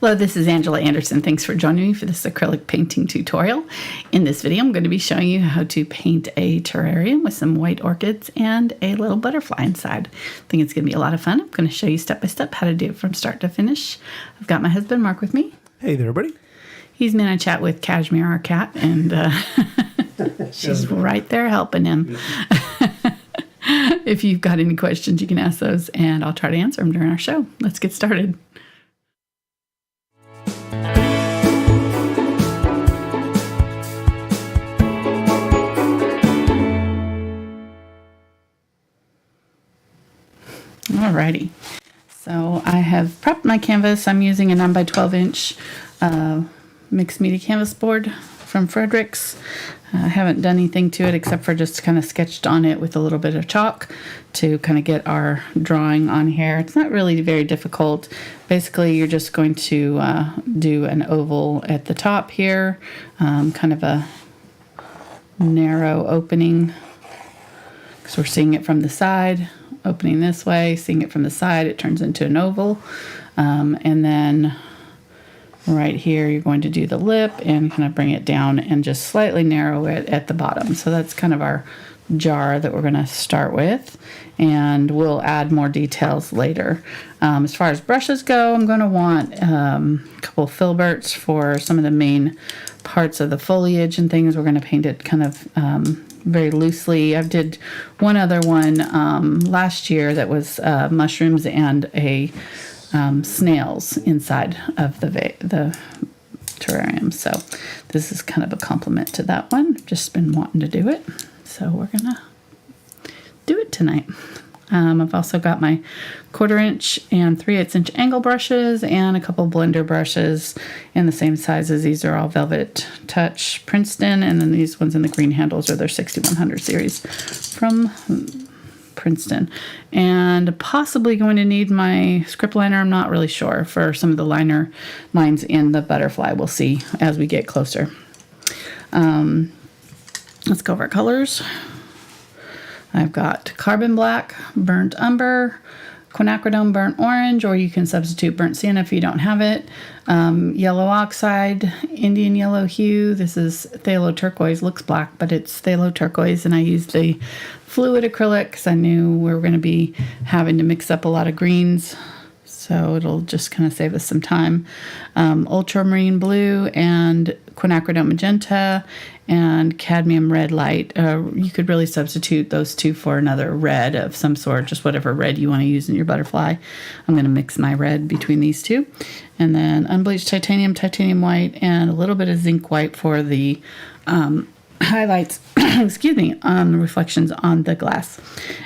Hello, this is Angela Anderson. Thanks for joining me for this acrylic painting tutorial. In this video, I'm going to be showing you how to paint a terrarium with some white orchids and a little butterfly inside. I think it's going to be a lot of fun. I'm going to show you step by step how to do it from start to finish. I've got my husband, Mark, with me. Hey there, everybody. He's been in a chat with Cashmere, our cat, and she's right there helping him. If you've got any questions, you can ask those, and I'll try to answer them during our show. Let's get started. Alrighty, so I have prepped my canvas. I'm using a 9 by 12 inch mixed media canvas board from Fredrix. I haven't done anything to it except for just kind of sketched on it with a little bit of chalk to kind of get our drawing on here. It's not really very difficult. Basically, you're just going to do an oval at the top here, kind of a narrow opening, because we're seeing it from the side. Opening this way, seeing it from the side, it turns into an oval. And then right here, you're going to do the lip and kind of bring it down and just slightly narrow it at the bottom. So that's kind of our jar that we're going to start with, and we'll add more details later. As far as brushes go, I'm going to want a couple of Filberts for some of the main parts of the foliage and things. We're going to paint it kind of very loosely. I did one other one last year that was mushrooms and a snails inside of the terrarium. So this is kind of a compliment to that one. Just been wanting to do it, so we're gonna do it tonight. I've also got my 1/4 inch and 3/8 inch angle brushes and a couple blender brushes in the same sizes. These are all VelvetTouch Princeton, and then these ones in the green handles are their 6100 series from Princeton. And possibly going to need my script liner. I'm not really sure for some of the lines in the butterfly. We'll see as we get closer. Let's go over colors. I've got carbon black, burnt umber, quinacridone burnt orange, or you can substitute burnt sienna if you don't have it. Yellow oxide, Indian yellow hue. This is phthalo turquoise. Looks black, but it's phthalo turquoise, and I used the fluid acrylic because I knew we were going to be having to mix up a lot of greens, so it'll just kind of save us some time. Ultramarine Blue and Quinacridone Magenta and Cadmium Red Light. You could really substitute those two for another red of some sort, just whatever red you want to use in your butterfly. I'm going to mix my red between these two. And then Unbleached Titanium, Titanium White, and a little bit of Zinc White for the highlights, excuse me, on the reflections on the glass.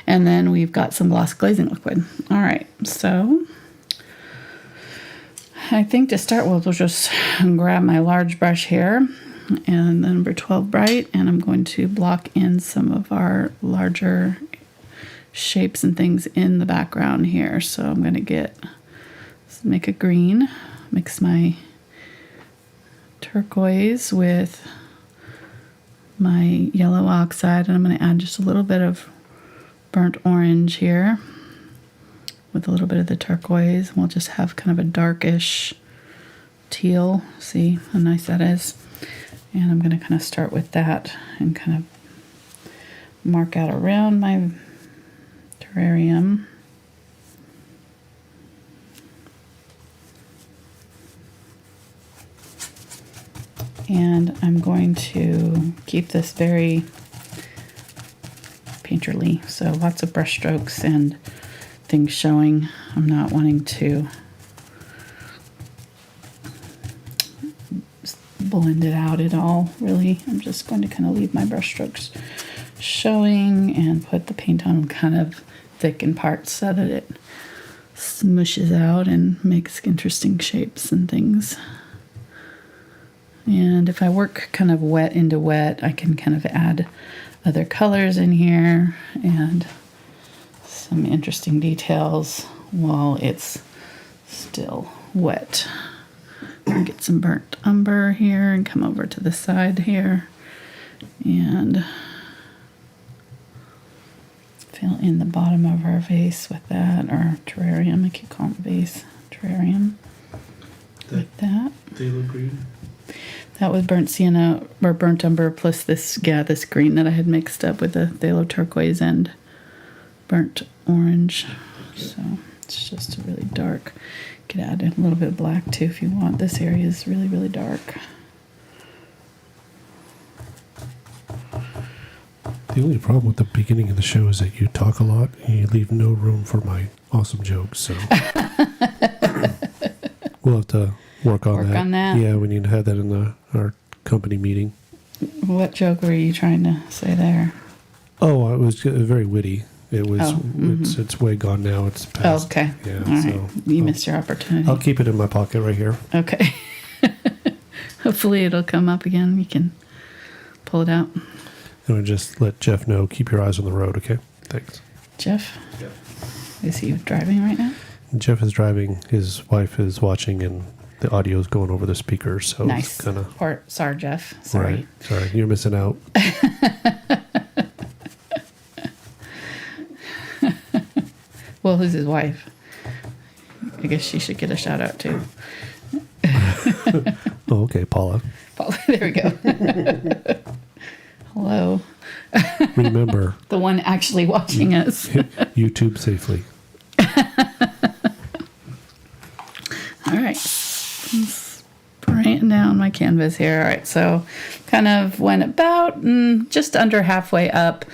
And then we've got some gloss glazing liquid. All right, so I think to start with, we'll just grab my large brush here and the number 12 bright, and I'm going to block in some of our larger shapes and things in the background here. So I'm going to make a green, mix my turquoise with my yellow oxide, and I'm going to add just a little bit of burnt orange here with a little bit of the turquoise. We'll just have kind of a darkish teal. See how nice that is? And I'm going to kind of start with that and kind of mark out around my terrarium. And I'm going to keep this very painterly, so lots of brush strokes and things showing. I'm not wanting to blend it out at all, really. I'm just going to kind of leave my brush strokes showing and put the paint on kind of thick in parts so that it smushes out and makes interesting shapes and things. And if I work kind of wet into wet, I can kind of add other colors in here and some interesting details while it's still wet. I'll get some burnt umber here and come over to the side here and fill in the bottom of our vase with that, or terrarium. I keep calling it vase, terrarium. with that. Phthalo green. That was burnt sienna or burnt umber plus this green that I had mixed up with the phthalo turquoise and burnt orange. So it's just really dark. You could add a little bit of black too if you want. This area is really, really dark. The only problem with the beginning of the show is that you talk a lot and you leave no room for my awesome jokes. So we'll have to work on that. Yeah, we need to have that in our company meeting. What joke were you trying to say there? Oh, it was very witty. It was. It's way gone now. It's past. Oh, okay. Yeah. All right. You missed your opportunity. I'll keep it in my pocket right here. Okay. Hopefully it'll come up again. You can pull it out. And just let Jeff know. Keep your eyes on the road, okay? Thanks. Jeff? Yeah. Is he driving right now? Jeff is driving. His wife is watching, and the audio is going over the speakers. So nice. It's kind of. Sorry, Jeff. Sorry. Right. Sorry, you're missing out. Well, who's his wife? I guess she should get a shout out too. Oh, okay, Paula. Paula, there we go. Hello. Remember. The one actually watching us. YouTube safely. All right. Spraying down my canvas here. All right, so kind of went about just under halfway up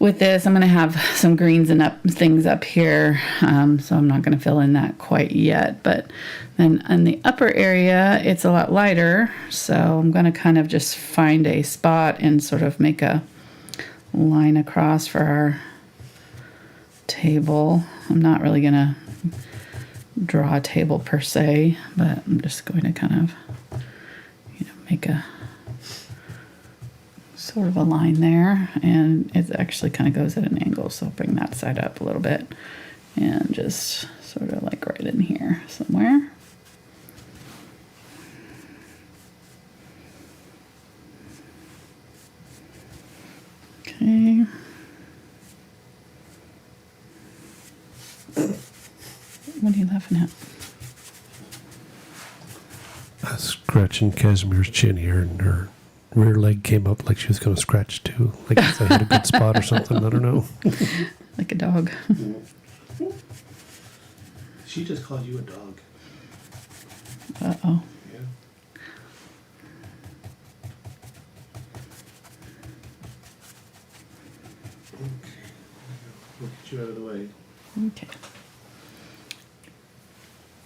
with this. I'm going to have some greens and things up here, so I'm not going to fill in that quite yet. But then in the upper area, it's a lot lighter, so I'm going to kind of just find a spot and sort of make a line across for our table. I'm not really going to draw a table per se, but I'm just going to kind of, make a sort of a line there, and it actually kind of goes at an angle, so I'll bring that side up a little bit and just sort of like right in here somewhere. Okay. What are you laughing at? I was scratching Casimir's chin here, and her rear leg came up like she was going to scratch too. Like I hit a good spot or something. I don't know. Like a dog. She just called you a dog. Uh-oh. Yeah. Okay. We'll get you out of the way. Okay.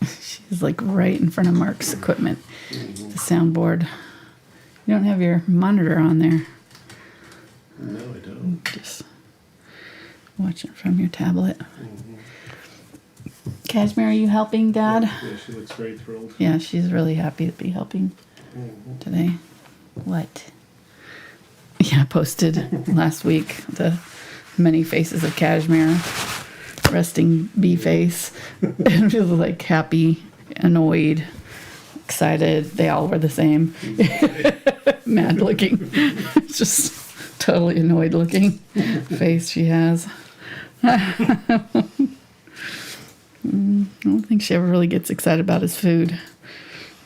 She's like right in front of Mark's equipment, the soundboard. You don't have your monitor on there. No, I don't. Just watch it from your tablet. Cashmere, are you helping, Dad? Yeah, she looks very thrilled. Yeah, she's really happy to be helping today. What? Yeah, I posted last week the many faces of Cashmere. Resting bee face. And she was like happy, annoyed, excited. They all were the same. Mad looking. Just totally annoyed looking face she has. I don't think she ever really gets excited about his food.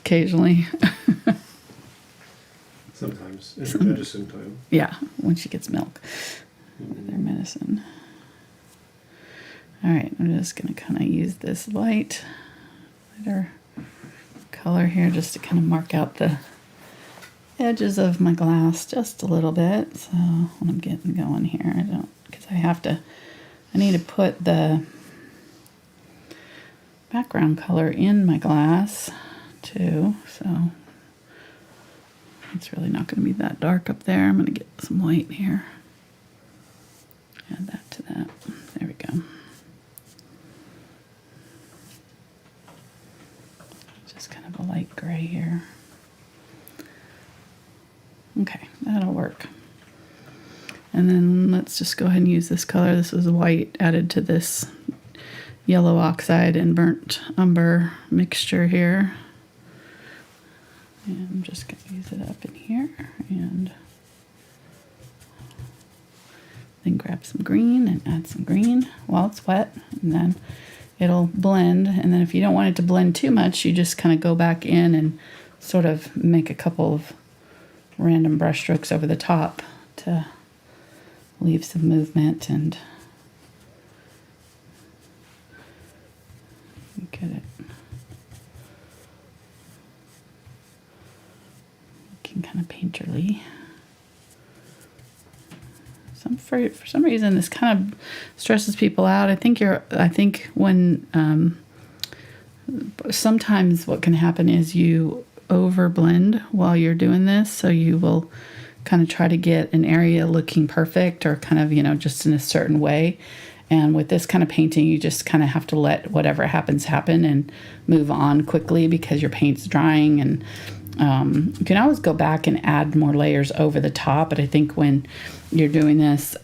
Occasionally. Sometimes. In her medicine time. Yeah, when she gets milk with their medicine. All right, I'm just going to kind of use this lighter color here just to kind of mark out the edges of my glass just a little bit. So when I'm getting going here, because I need to put the background color in my glass too. So it's really not going to be that dark up there. I'm going to get some white here. Add that to that. There we go. Just kind of a light gray here. Okay, that'll work. And then let's just go ahead and use this color. This was white added to this yellow oxide and burnt umber mixture here. And I'm just going to use it up in here and then grab some green and add some green while it's wet, and then it'll blend. And then if you don't want it to blend too much, you just kind of go back in and sort of make a couple of random brush strokes over the top to leave some movement and get it. Looking kind of painterly. For some reason, this kind of stresses people out. I think when sometimes what can happen is you overblend while you're doing this, so you will kind of try to get an area looking perfect or kind of, just in a certain way. And with this kind of painting, you just kind of have to let whatever happens happen and move on quickly because your paint's drying. And you can always go back and add more layers over the top, but I think when you're doing this,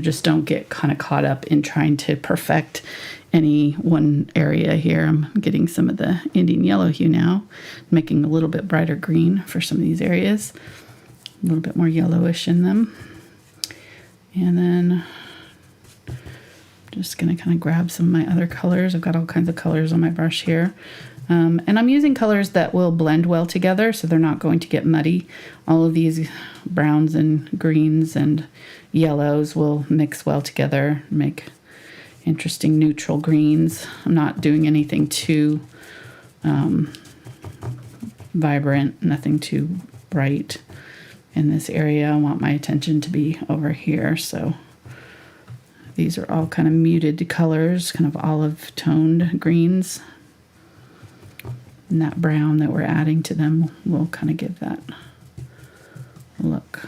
just don't get kind of caught up in trying to perfect any one area here. I'm getting some of the Indian Yellow Hue now, making a little bit brighter green for some of these areas, a little bit more yellowish in them. And then just going to kind of grab some of my other colors. I've got all kinds of colors on my brush here. And I'm using colors that will blend well together, so they're not going to get muddy. All of these browns and greens and yellows will mix well together, make interesting neutral greens. I'm not doing anything too vibrant, nothing too bright in this area. I want my attention to be over here, so these are all kind of muted colors, kind of olive toned greens. And that brown that we're adding to them will kind of give that look.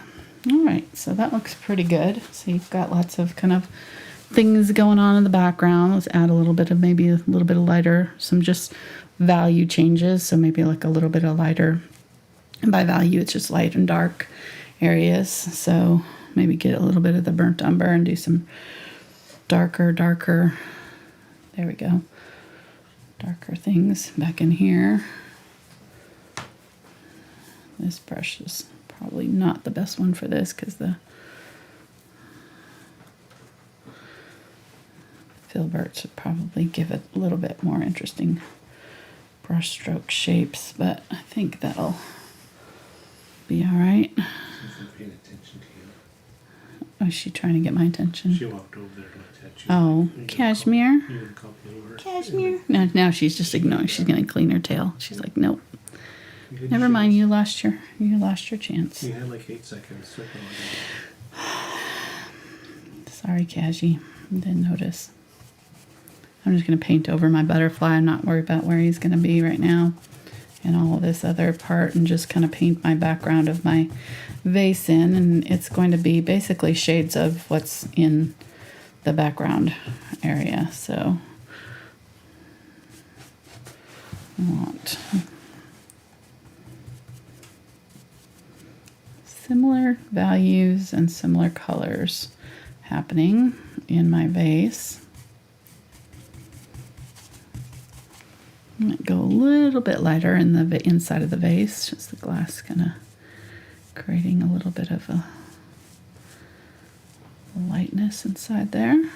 All right, so that looks pretty good. So you've got lots of kind of things going on in the background. Let's add maybe a little bit of lighter, some just value changes. So maybe like a little bit of lighter, and by value, it's just light and dark areas. So maybe get a little bit of the burnt umber and do some darker. There we go. Darker things back in here. This brush is probably not the best one for this because the Filbert should probably give it a little bit more interesting brush stroke shapes, but I think that'll be all right. She's not paying attention to you. Oh, is she trying to get my attention? She walked over there to look at you. Oh, Cashmere? You didn't compliment her. Cashmere? No, now she's just ignoring. She's gonna clean her tail. She's like, nope. Never mind. You lost your chance. You had like 8 seconds. Sorry, Cashy. Didn't notice. I'm just gonna paint over my butterfly. I'm not worried about where he's gonna be right now, and all of this other part, and just kind of paint my background of my vase in, and it's going to be basically shades of what's in the background area. So I want similar values and similar colors happening in my vase. I might go a little bit lighter in the inside of the vase, just the glass kind of creating a little bit of a lightness inside there.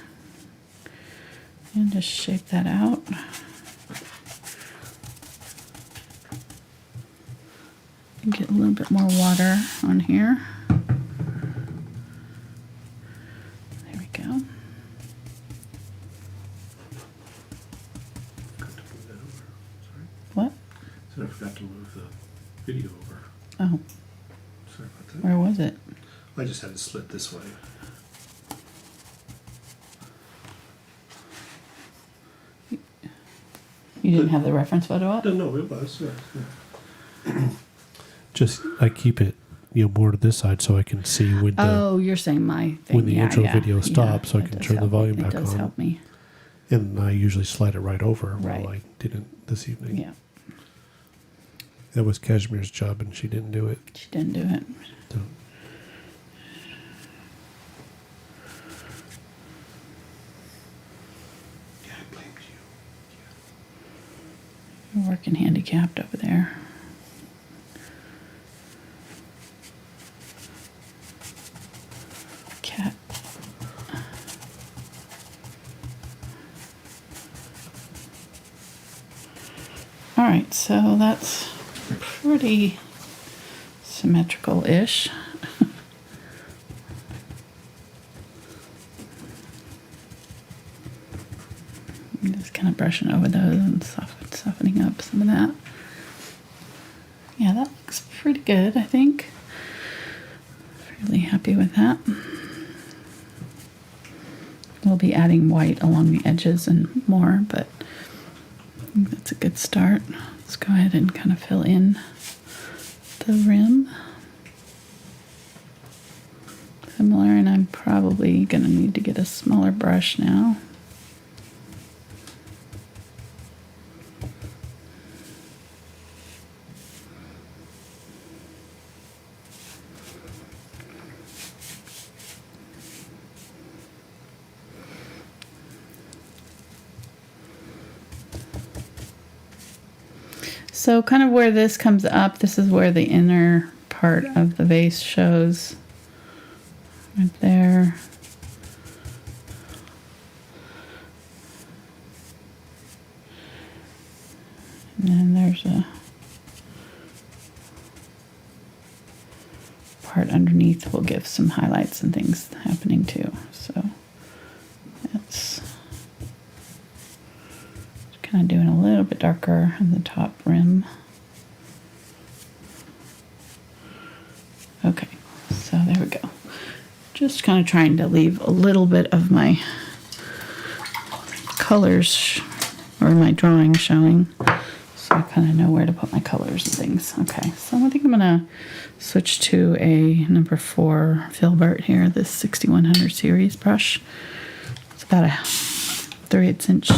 And just shape that out. Get a little bit more water on here. There we go. What? So I forgot to move the video over. Oh, Sorry about that. where was it? I just had it split this way. You didn't have the reference photo up? No, it was. Yeah. Just I keep it, more to this side so I can see when the Oh, you're saying my thing. when the Yeah, intro yeah, video stops, so I that can does turn the help. volume It back does on. help me. And I usually slide it right over. Right. Well, I didn't this evening. Yeah, That was Cashmere's job, and she didn't do it. she didn't do it. So. Yeah, I blame you. You're working handicapped over there. Cat. All right, so that's pretty symmetrical-ish. I'm just kind of brushing over those and softening up some of that. Yeah, that looks pretty good, I think. Really happy with that. We'll be adding white along the edges and more, but I think that's a good start. Let's go ahead and kind of fill in the rim. Similar, and I'm probably going to need to get a smaller brush now. So kind of where this comes up, this is where the inner part of the vase shows. Right there. And then there's a part underneath will give some highlights and things happening too. So that's kind of doing a little bit darker on the top rim. Okay, so there we go. Just kind of trying to leave a little bit of my colors or my drawing showing, so I kind of know where to put my colors and things. Okay, so I think I'm gonna switch to a number 4 Filbert here, this 6100 series brush. It's about a 3/8 inch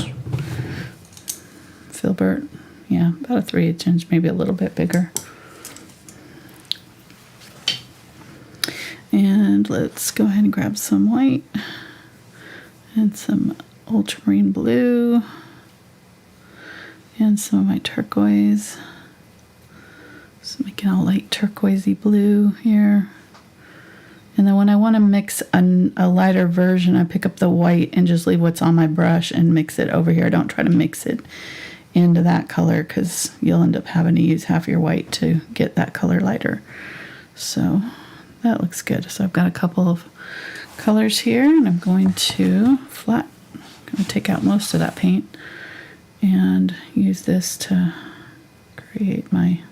Filbert. Yeah, about a 3/8 inch, maybe a little bit bigger. And let's go ahead and grab some white and some ultramarine blue and some of my turquoise. So making a light turquoisey blue here. And then when I want to mix a lighter version, I pick up the white and just leave what's on my brush and mix it over here. Don't try to mix it into that color because you'll end up having to use half your white to get that color lighter. So that looks good. So I've got a couple of colors here, and I'm going to take out most of that paint and use this to create my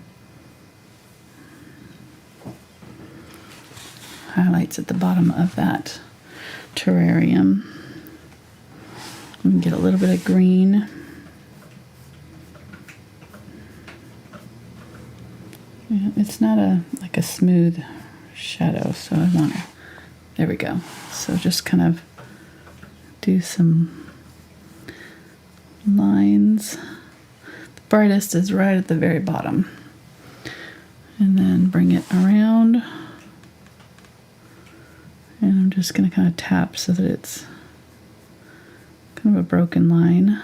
highlights at the bottom of that terrarium. We can get a little bit of green. Yeah, it's not like a smooth shadow, so I want to, there we go. So just kind of do some lines. The brightest is right at the very bottom. And then bring it around. And I'm just going to kind of tap so that it's kind of a broken line.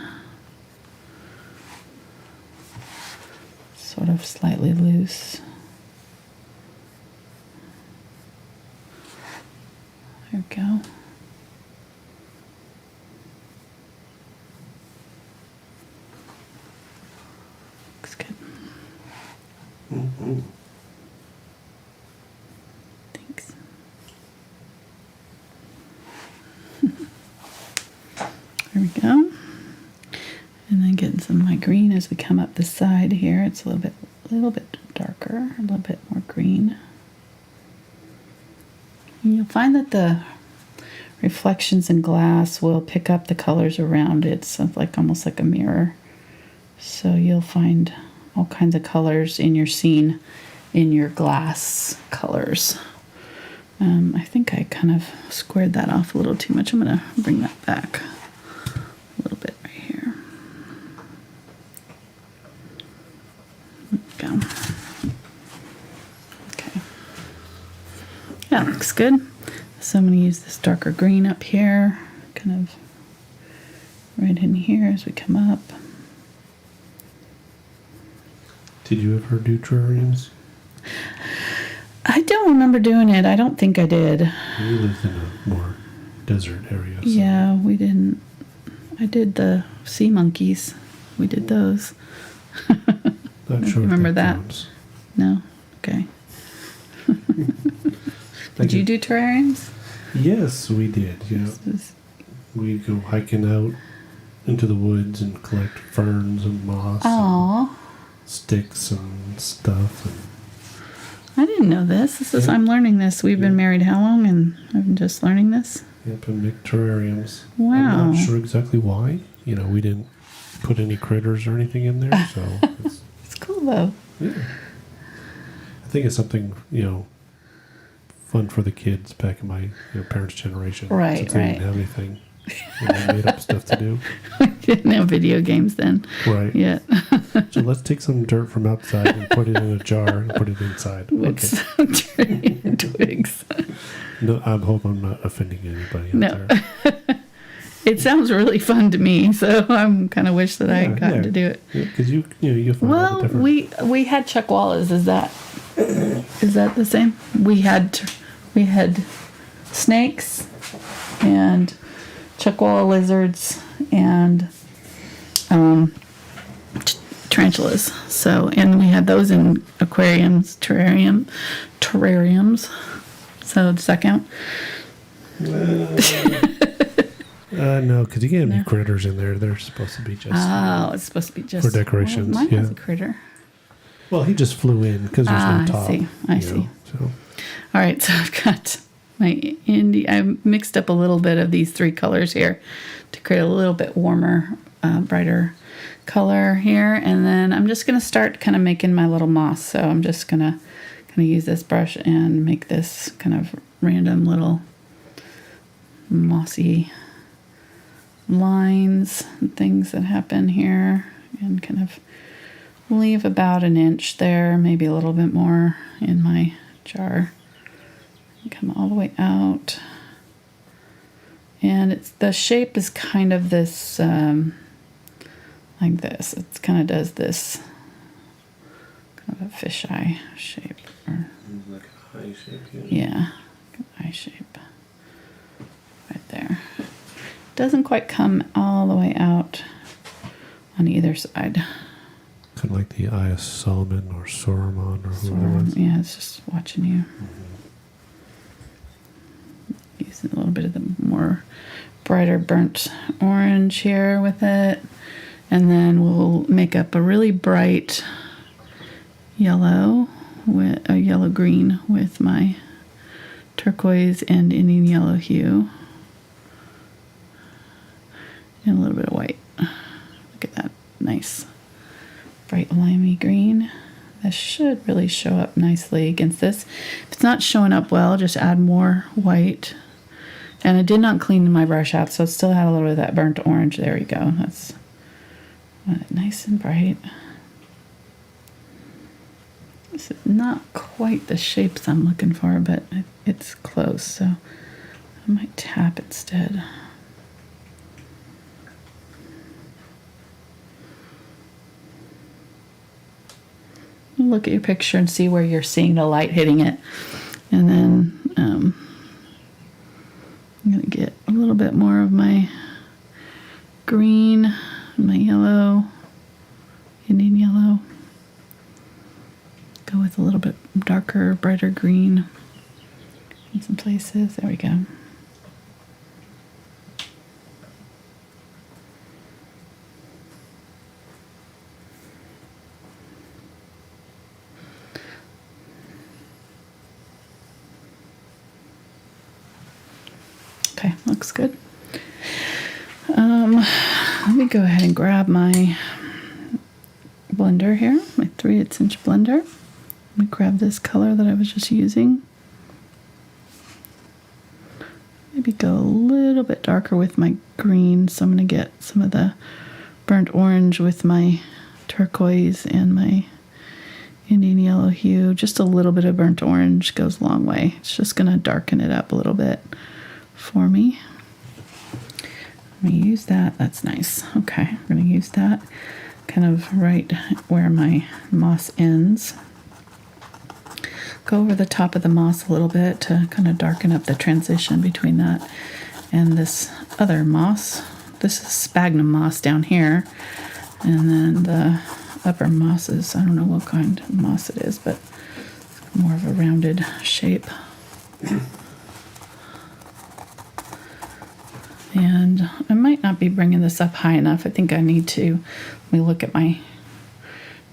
Sort of slightly loose. There we go. Looks good. Mm-hmm. Thanks. There we go. And then getting some of my green as we come up the side here. It's a little bit darker, a little bit more green. And you'll find that the reflections in glass will pick up the colors around it. So it's like almost like a mirror. So you'll find all kinds of colors in your scene in your glass colors. I think I kind of squared that off a little too much. I'm going to bring that back a little bit right here. There we go. Okay. Yeah, looks good. So I'm going to use this darker green up here, kind of right in here as we come up. Did you ever do terrariums? I don't remember doing it. I don't think I did. You lived in a more desert area. So. Yeah, we didn't. I did the sea monkeys. We did those. Not Don't sure. you if remember that? counts. No? Okay. Did you do terrariums? Yes, we did. Yeah, This is- we'd go hiking out into the woods and collect ferns and moss, and Aw, sticks and stuff. And I didn't know this. Yeah. I'm learning this. We've been married how long, and I'm just learning this? yep, and make terrariums. Wow. I'm not sure exactly why. We didn't put any critters or anything in there, so it's, It's cool though. yeah. I think it's something fun for the kids back in my parents' generation. Right, since they right. didn't have anything. They made up stuff to do. We didn't have video games then. Right. Yeah. So let's take some dirt from outside and put it in a jar and put it inside. With Okay. some tree twigs. No, I hope I'm not offending anybody out No. there. It sounds really fun to me, so I'm kind of wish that I had gotten to do it. Because you find out Well, the difference. we had chuckwallas. Is that the same? We had snakes and chuckwalla lizards and tarantulas. So, and we had those in aquariums, terrariums. So does that count? No, because you can't have any critters in there. They're supposed to be just. Oh, it's supposed to be just For decorations, Well, mine yeah. has a critter. Well, he just flew in because there's no top. I see. So All right, so I've got my indie. I mixed up a little bit of these three colors here to create a little bit warmer, brighter color here. And then I'm just going to start kind of making my little moss. So I'm just going to kind of use this brush and make this kind of random little mossy lines and things that happen here, and kind of leave about an inch there, maybe a little bit more in my jar. Come all the way out, and the shape is kind of this like this. It kind of does this kind of a fisheye shape, or like a eye shape. yeah, eye shape right there. Doesn't quite come all the way out on either side. Kind of like the Eye of Solomon or Saruman or whoever it was. Yeah, it's just watching you. Using a little bit of the more brighter burnt orange here with it. And then we'll make up a really bright yellow, with a yellow green with my turquoise and Indian yellow hue. And a little bit of white. Look at that nice bright limey green. This should really show up nicely against this. If it's not showing up well, just add more white. And I did not clean my brush out, so it still had a little bit of that burnt orange. There we go. That's nice and bright. This is not quite the shapes I'm looking for, but it's close, so I might tap instead. Look at your picture and see where you're seeing the light hitting it. And then I'm going to get a little bit more of my green, my yellow, Indian yellow. Go with a little bit darker, brighter green in some places. There we go. Okay, looks good. Let me go ahead and grab my blender here, my 3/8" blender. Let me grab this color that I was just using. Maybe go a little bit darker with my green, so I'm going to get some of the burnt orange with my turquoise and my Indian yellow hue. Just a little bit of burnt orange goes a long way. It's just going to darken it up a little bit for me. I'm going to use that. That's nice. Okay, I'm going to use that kind of right where my moss ends. Go over the top of the moss a little bit to kind of darken up the transition between that and this other moss. This is sphagnum moss down here, and then the upper mosses. I don't know what kind of moss it is, but more of a rounded shape. And I might not be bringing this up high enough. I think I need to, let me look at my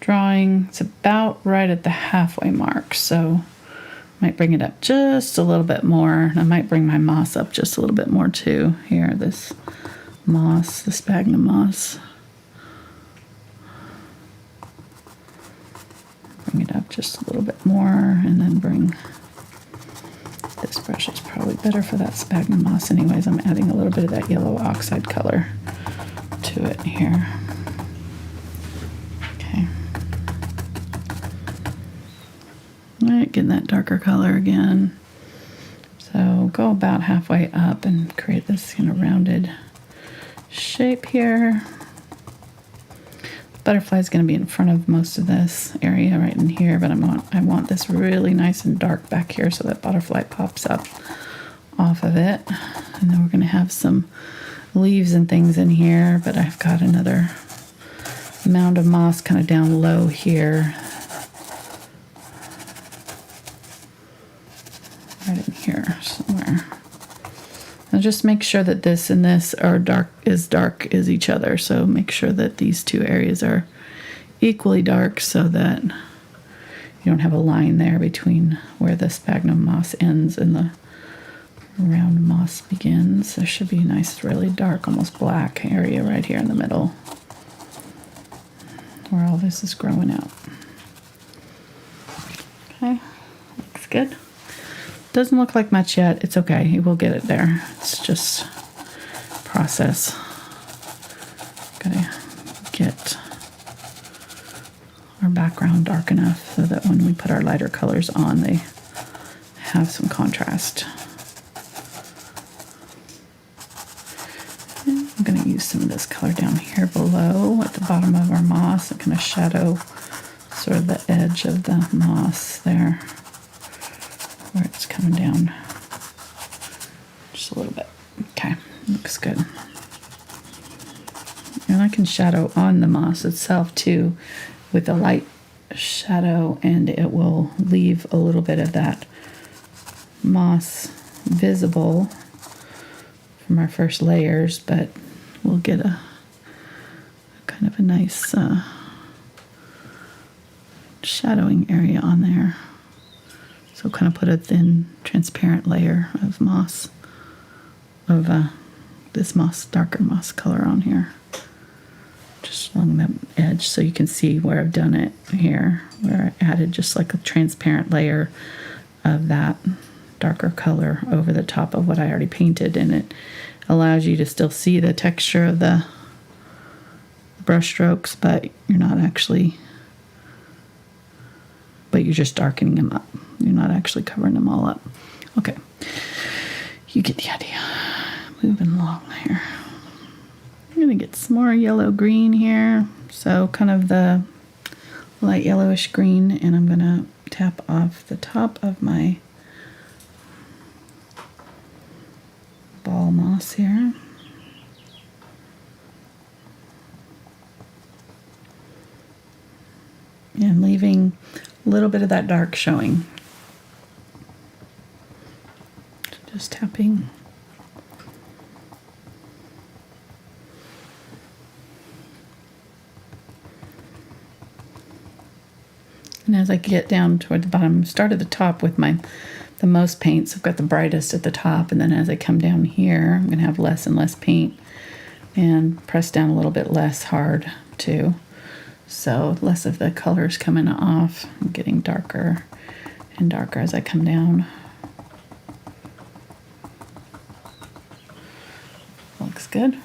drawing. It's about right at the halfway mark, so I might bring it up just a little bit more. I might bring my moss up just a little bit more too. Here, this moss, the sphagnum moss. Bring it up just a little bit more, and then bring, this brush is probably better for that sphagnum moss anyways. I'm adding a little bit of that yellow oxide color to it here. Okay. All right, getting that darker color again. So go about halfway up and create this kind of rounded shape here. Butterfly is going to be in front of most of this area right in here, but I want this really nice and dark back here so that butterfly pops up off of it. And then we're going to have some leaves and things in here, but I've got another mound of moss kind of down low here. Right in here somewhere. Now just make sure that this and this are dark as each other. So make sure that these two areas are equally dark so that you don't have a line there between where the sphagnum moss ends and the round moss begins. There should be a nice, really dark, almost black area right here in the middle where all this is growing out. Okay, looks good. Doesn't look like much yet. It's okay. We'll get it there. It's just process. Gotta get our background dark enough so that when we put our lighter colors on, they have some contrast. And I'm gonna use some of this color down here below at the bottom of our moss and kind of shadow sort of the edge of the moss there, where it's coming down just a little bit. Okay, looks good. And I can shadow on the moss itself too with a light shadow, and it will leave a little bit of that moss visible from our first layers, but we'll get a kind of a nice shadowing area on there. So kind of put a thin, transparent layer of moss, of this moss, darker moss color on here. Just along the edge so you can see where I've done it here, where I added just like a transparent layer of that darker color over the top of what I already painted, and it allows you to still see the texture of the brush strokes, but you're not actually, but you're just darkening them up. You're not actually covering them all up. Okay, you get the idea. Moving along here. I'm gonna get some more yellow green here. So kind of the light yellowish green, and I'm gonna tap off the top of my ball moss here. And leaving a little bit of that dark showing. Just tapping. And as I get down toward the bottom, start at the top with the most paint. So I've got the brightest at the top, and then as I come down here, I'm going to have less and less paint and press down a little bit less hard too. So less of the colors coming off. I'm getting darker and darker as I come down. Looks good.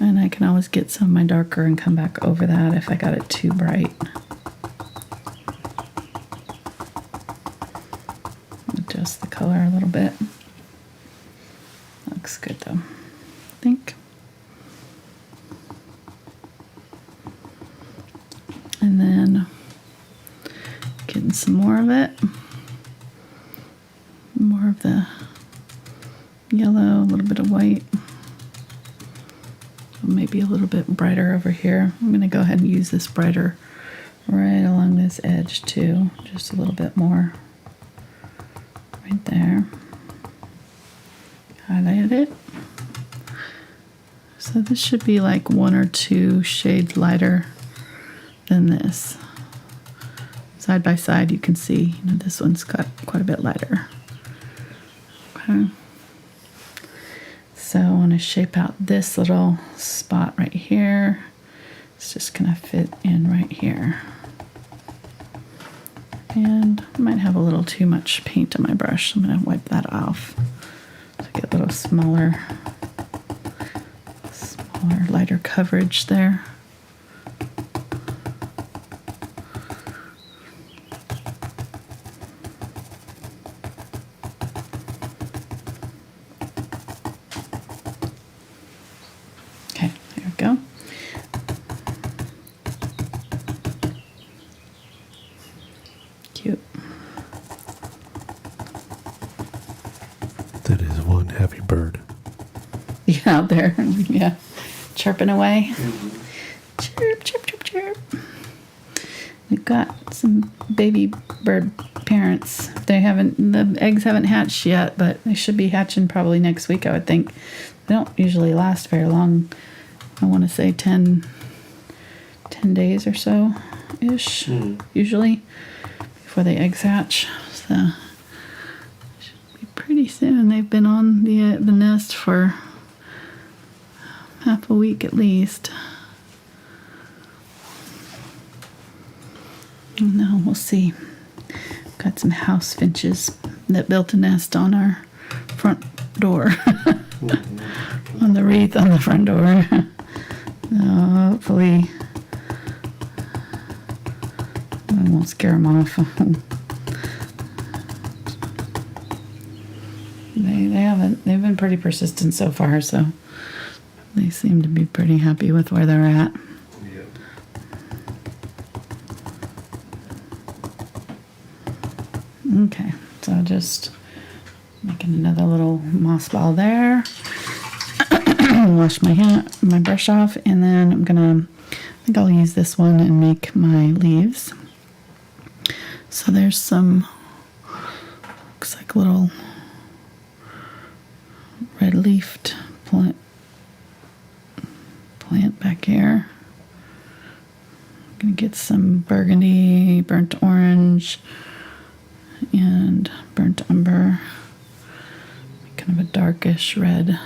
And I can always get some of my darker and come back over that if I got it too bright. Adjust the color a little bit. Looks good though, I think. And then getting some more of it. More of the yellow, a little bit of white. Maybe maybe a little bit brighter over here. I'm going to go ahead and use this brighter right along this edge too, just a little bit more right there. Highlighted it. So this should be like 1 or 2 shades lighter than this. Side by side, you can see, this one's got quite a bit lighter. Okay. So I want to shape out this little spot right here. It's just going to fit in right here. And I might have a little too much paint on my brush. I'm going to wipe that off to get a little smaller, lighter coverage there. Okay, there we go. Cute. That is one happy bird. Yeah, out there. Yeah. Chirping away. Chirp, chirp, chirp, chirp. We've got some baby bird parents. The eggs haven't hatched yet, but they should be hatching probably next week, I would think. They don't usually last very long. I want to say 10 days or so ish, usually, before the eggs hatch. So it should be pretty soon. They've been on the nest for half a week at least. No, we'll see. Got some house finches that built a nest on our front door. On the wreath on the front door. Hopefully I won't scare them off. They haven't. They've been pretty persistent so far, so they seem to be pretty happy with where they're at. Okay, so just making another little moss ball there. Wash my brush off, and then I think I'll use this one and make my leaves. So there's some, looks like little red leafed plant back here. I'm gonna get some burgundy, burnt orange, and burnt umber, kind of a darkish red.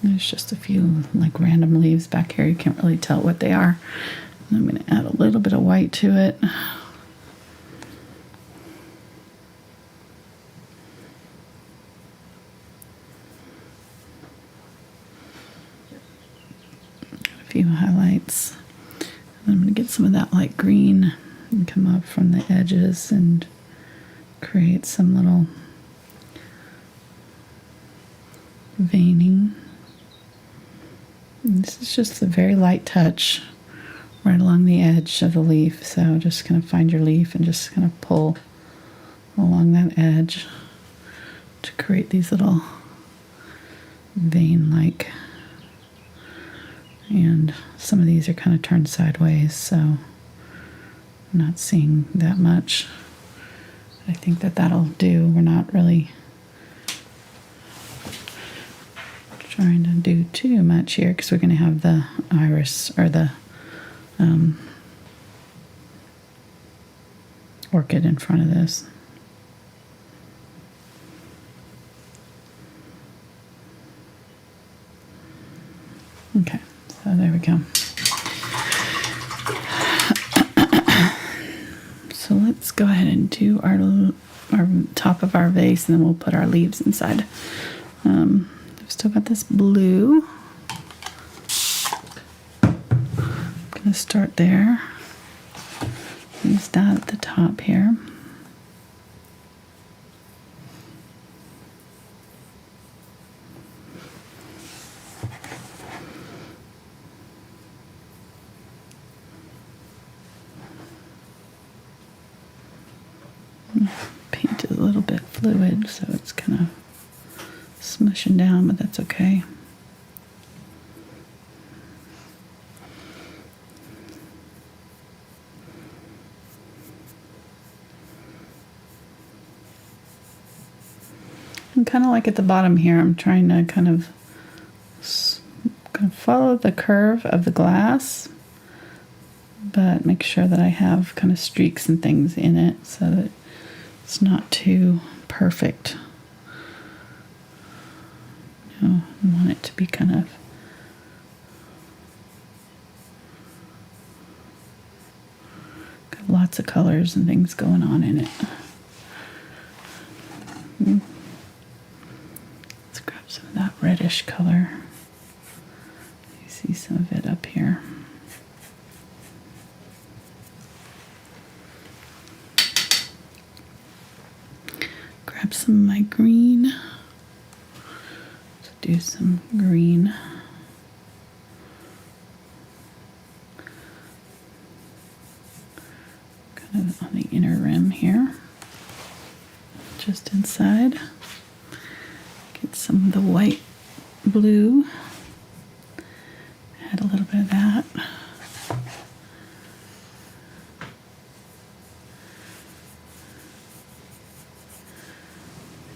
There's just a few like random leaves back here. You can't really tell what they are. And I'm going to add a little bit of white to it. A few highlights. And I'm going to get some of that light green and come up from the edges and create some little veining. And this is just a very light touch right along the edge of the leaf. So just kind of find your leaf and just kind of pull along that edge to create these little vein-like. And some of these are kind of turned sideways, so I'm not seeing that much. I think that'll do. We're not really trying to do too much here because we're going to have the iris or the orchid in front of this. Okay, so there we go. So let's go ahead and do our top of our vase, and then we'll put our leaves inside. I've still got this blue. I'm going to start there. Use that at the top here. Paint is a little bit fluid, so it's kind of smushing down, but that's okay. And kind of like at the bottom here, I'm trying to kind of follow the curve of the glass, but make sure that I have kind of streaks and things in it so that it's not too perfect. You know, I want it to be kind of got lots of colors and things going on in it. Let's grab some of that reddish color. You see some of it up here. Grab some of my green. Let's do some green. Kind of on the inner rim here. Just inside. Get some of the white blue. Add a little bit of that.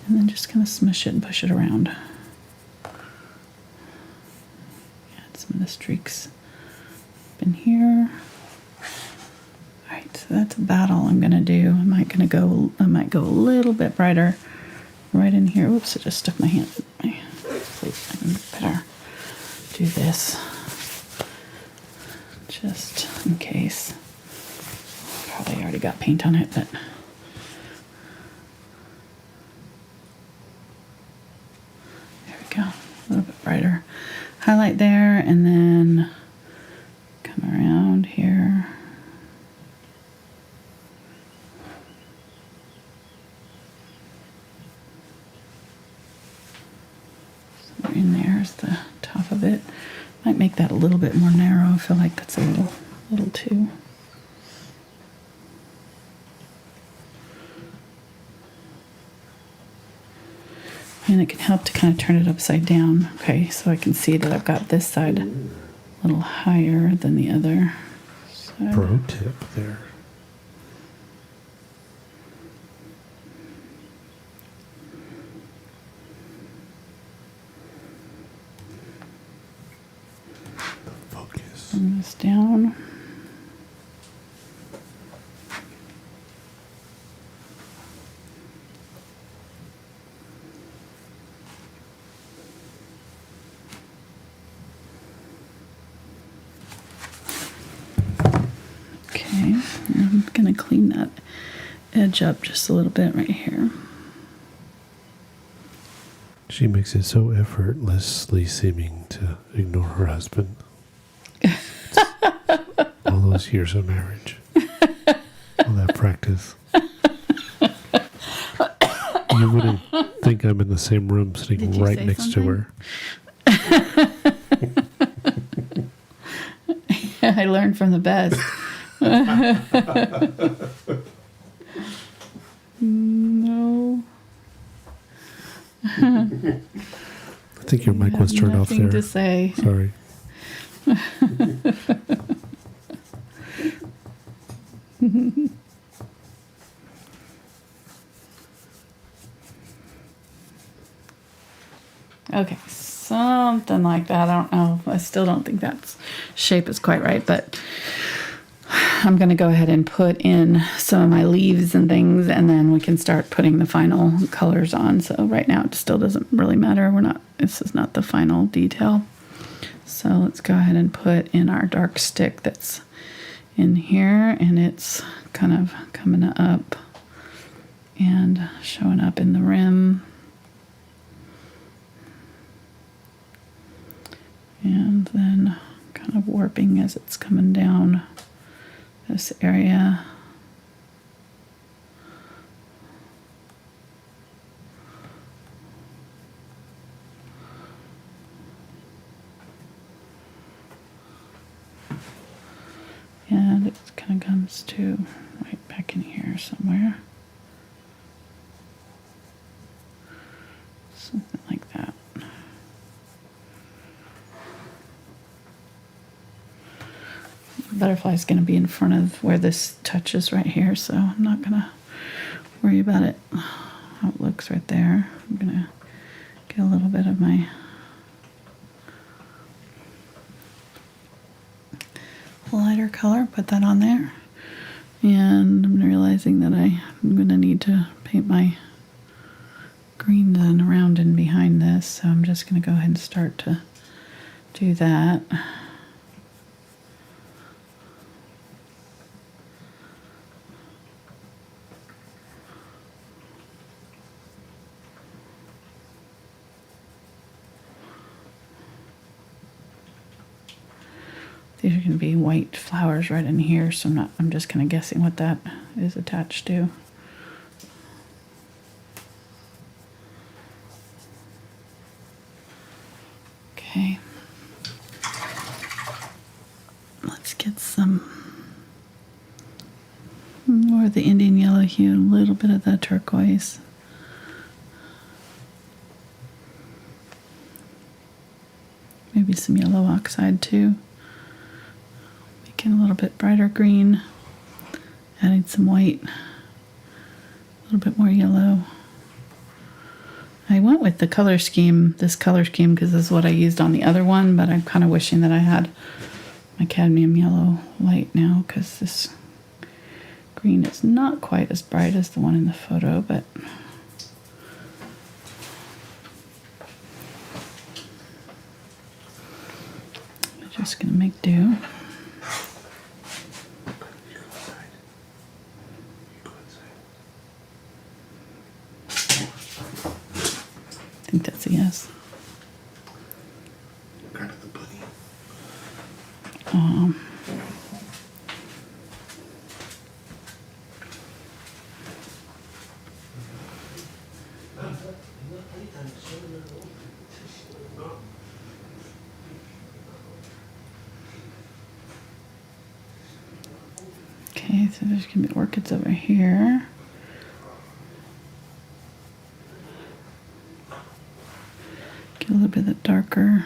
And then just kind of smush it and push it around. Add some of the streaks up in here. Alright, so that's about all I'm gonna do. I might go a little bit brighter right in here. Oops, I just stuck my hand in my plate. I better do this just in case. Probably already got paint on it, but there we go. A little bit brighter. Highlight there and then come around here. Somewhere in there is the top of it. Might make that a little bit more narrow. I feel like that's a little too. And it can help to kind of turn it upside down. Okay, so I can see that I've got this side a little higher than the other side. Pro tip there. Focus. Bring this down. Okay, I'm going to clean that edge up just a little bit right here. She makes it so effortlessly seeming to ignore her husband. All those years of marriage. All that practice. You wouldn't think I'm in the same room sitting right next to her. I learned from the best. No. I think your mic was turned off there. Nothing to say. Sorry. Okay, something like that. I don't know. I still don't think that shape is quite right, but I'm going to go ahead and put in some of my leaves and things, and then we can start putting the final colors on. So right now it still doesn't really matter. This is not the final detail. So let's go ahead and put in our dark stick that's in here, and it's kind of coming up and showing up in the rim. And then kind of warping as it's coming down this area. And it kind of comes to right back in here somewhere. butterfly's going to be in front of where this touches right here, so I'm not going to worry about it. How it looks right there. I'm going to get a little bit of my lighter color, put that on there. And I'm realizing that I'm going to need to paint my green then around and behind this, so I'm just going to go ahead and start to do that. These are going to be white flowers right in here, so I'm just kind of guessing what that is attached to. Okay. Let's get some more of the Indian Yellow Hue, a little bit of the turquoise. Maybe some yellow oxide too. Making a little bit brighter green. Adding some white. A little bit more yellow. I went with the color scheme, this color scheme, because this is what I used on the other one, but I'm kind of wishing that I had my cadmium yellow light now, because this green is not quite as bright as the one in the photo, but I'm just going to make do. I think that's a yes. Kind of the bunny. Okay, so there's going to be orchids over here. Get a little bit of the darker.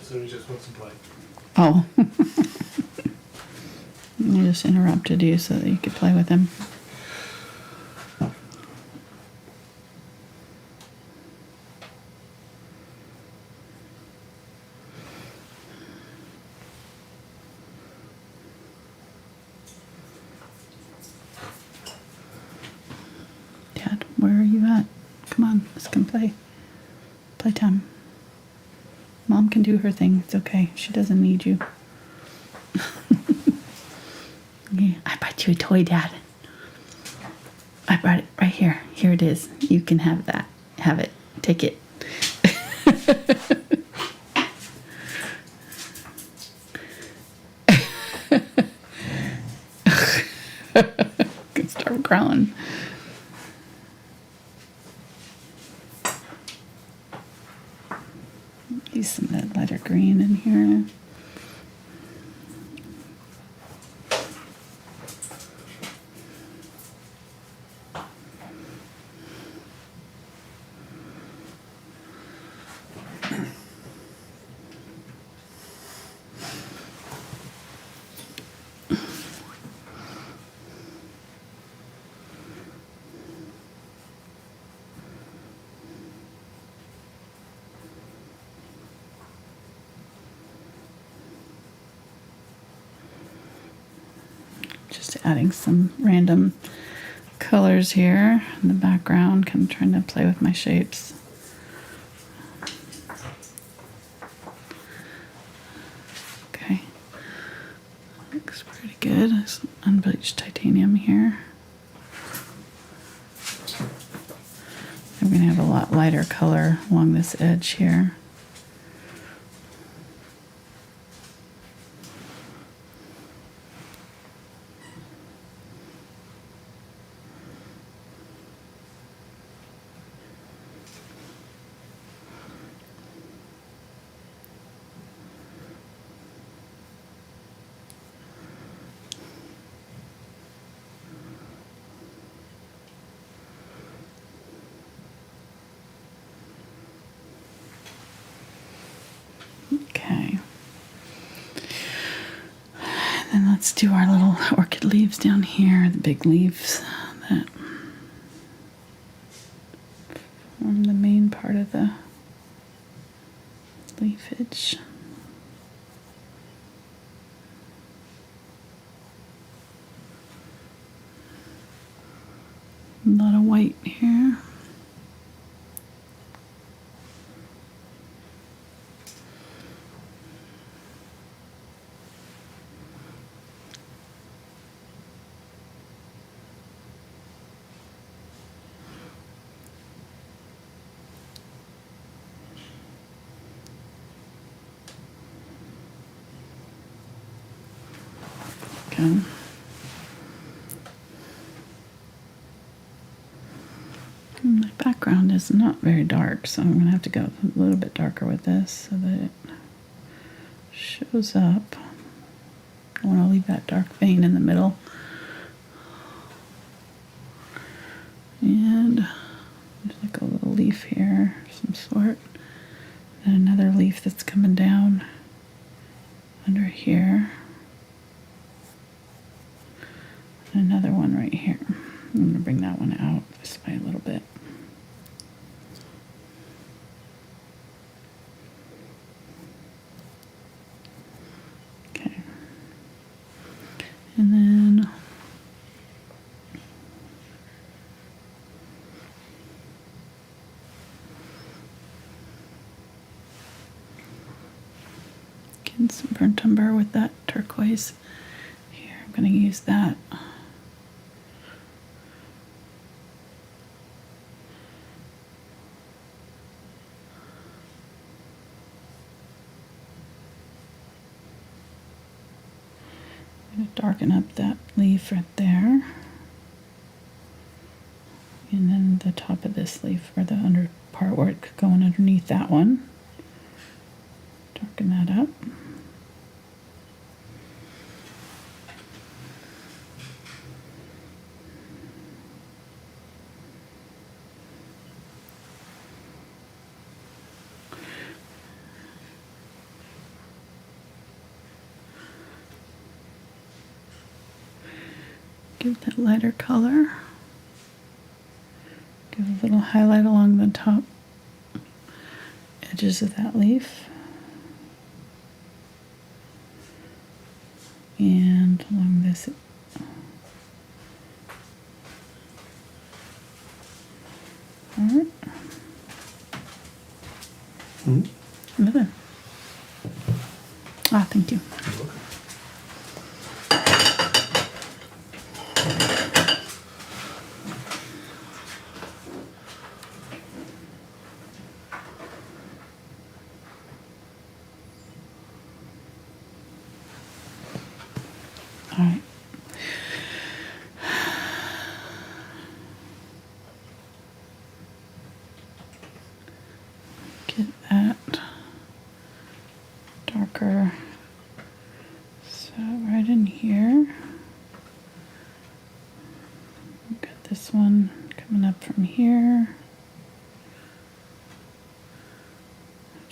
So he just wants to play. Oh. I just interrupted you so that you could play with him. Dad, where are you at? Come on, let's come play. Playtime. Mom can do her thing. It's okay. She doesn't need you. Yeah, I bought you a toy, Dad. I brought it right here. Here it is. You can have that. Have it. Take it. Can start growling. Use some of that lighter green in here. Just adding some random colors here in the background, kind of trying to play with my shapes. Okay, looks pretty good. Some unbleached titanium here. I'm going to have a lot lighter color along this edge here. let's do our little orchid leaves down here, the big leaves that form the main part of the leafage. A lot of white here. Okay. My background is not very dark, so I'm going to have to go a little bit darker with this so that it shows up. I want to leave that dark vein in the middle. And there's like a little leaf here of some sort. And another leaf that's coming down under here. And another one right here. I'm going to bring that one out this way a little bit. Okay. And then getting some burnt umber with that turquoise here. I'm going to use that. Darken up that leaf right there, and then the top of this leaf, or the under part where it's going underneath that one, darken that up. Give that lighter color. Give a little highlight along the top edges of that leaf. And along this part. Another. Ah, thank you. All right. Get that darker. So right in here. Got this one coming up from here.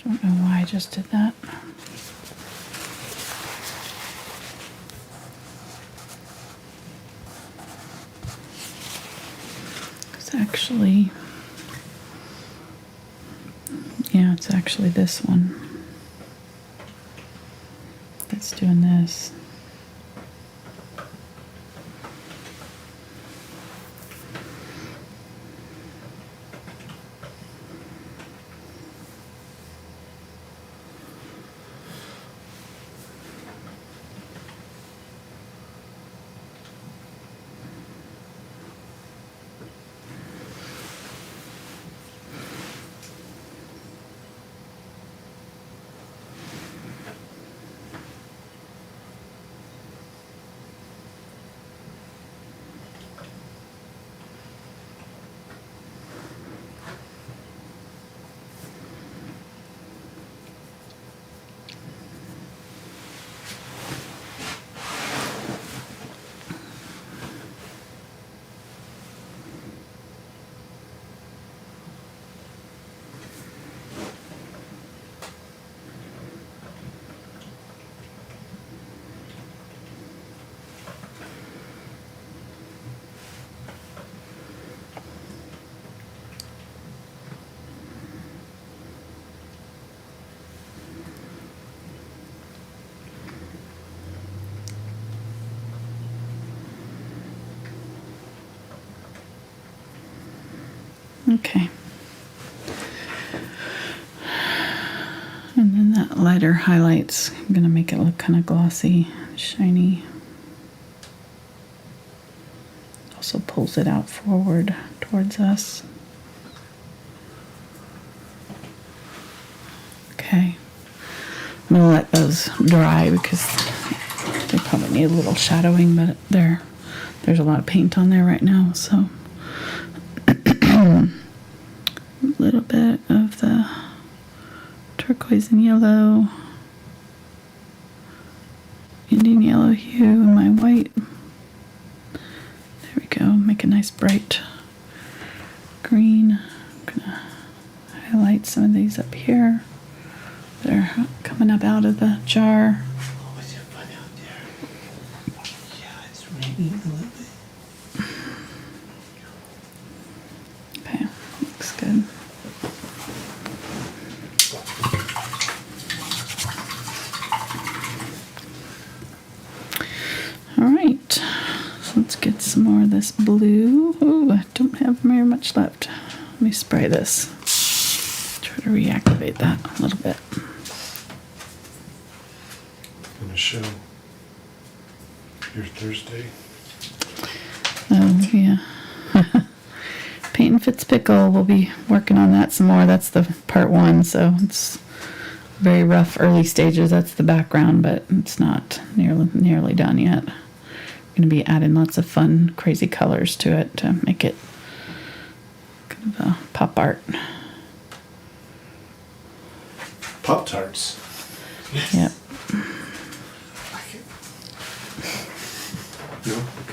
I don't know why I just did that. Actually, yeah, it's actually this one that's doing this. Okay. And then that lighter highlights, I'm gonna make it look kind of glossy, shiny. Also pulls it out forward towards us. Okay. I'm gonna let those dry because they probably need a little shadowing, but there's a lot of paint on there right now, so a little bit of the turquoise and yellow, Indian yellow hue, and my white. There we go. Make a nice bright green. I'm gonna highlight some of these up here. They're coming up out of the jar. Oh, is it fun out there? Yeah, it's raining a little bit. Okay, looks good. All right, so let's get some more of this blue. Oh, I don't have very much left. Let me spray this. Try to reactivate that a little bit. Gonna show your Thursday. Oh, yeah. Paint and Fitzpickle, we'll be working on that some more. That's the part 1, so it's very rough early stages. That's the background, but it's not nearly done yet. Going to be adding lots of fun, crazy colors to it to make it kind of a pop art. Pop-Tarts. Yep. No? Okay.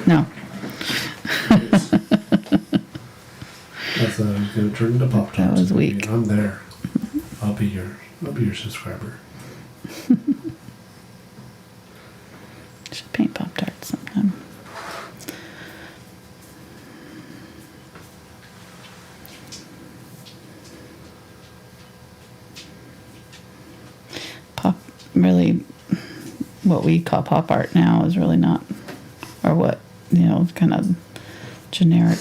No. I thought I was gonna turn into Pop-Tarts. That was weak. I'm there. I'll be your subscriber. Should paint Pop Tarts sometime. Really, what we call pop art now is really not, or what, kind of generic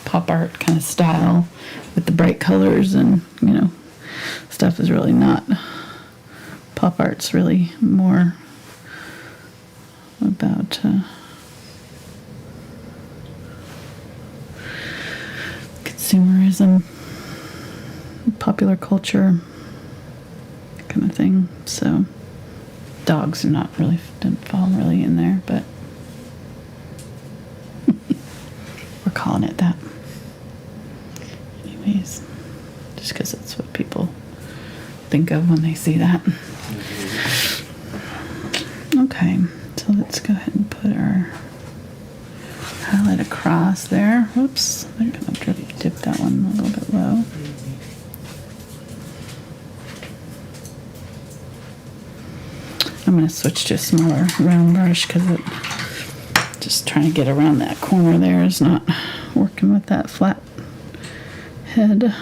pop art kind of style with the bright colors and, stuff is really not. Pop art's really more about consumerism, popular culture kind of thing. So dogs are not really, didn't fall really in there, but we're calling it that anyways, just because it's what people think of when they see that. Okay, so let's go ahead and put our highlight across there. Whoops, I'm gonna dip that one a little bit low. I'm going to switch to a smaller round brush because just trying to get around that corner there is not working with that flat head.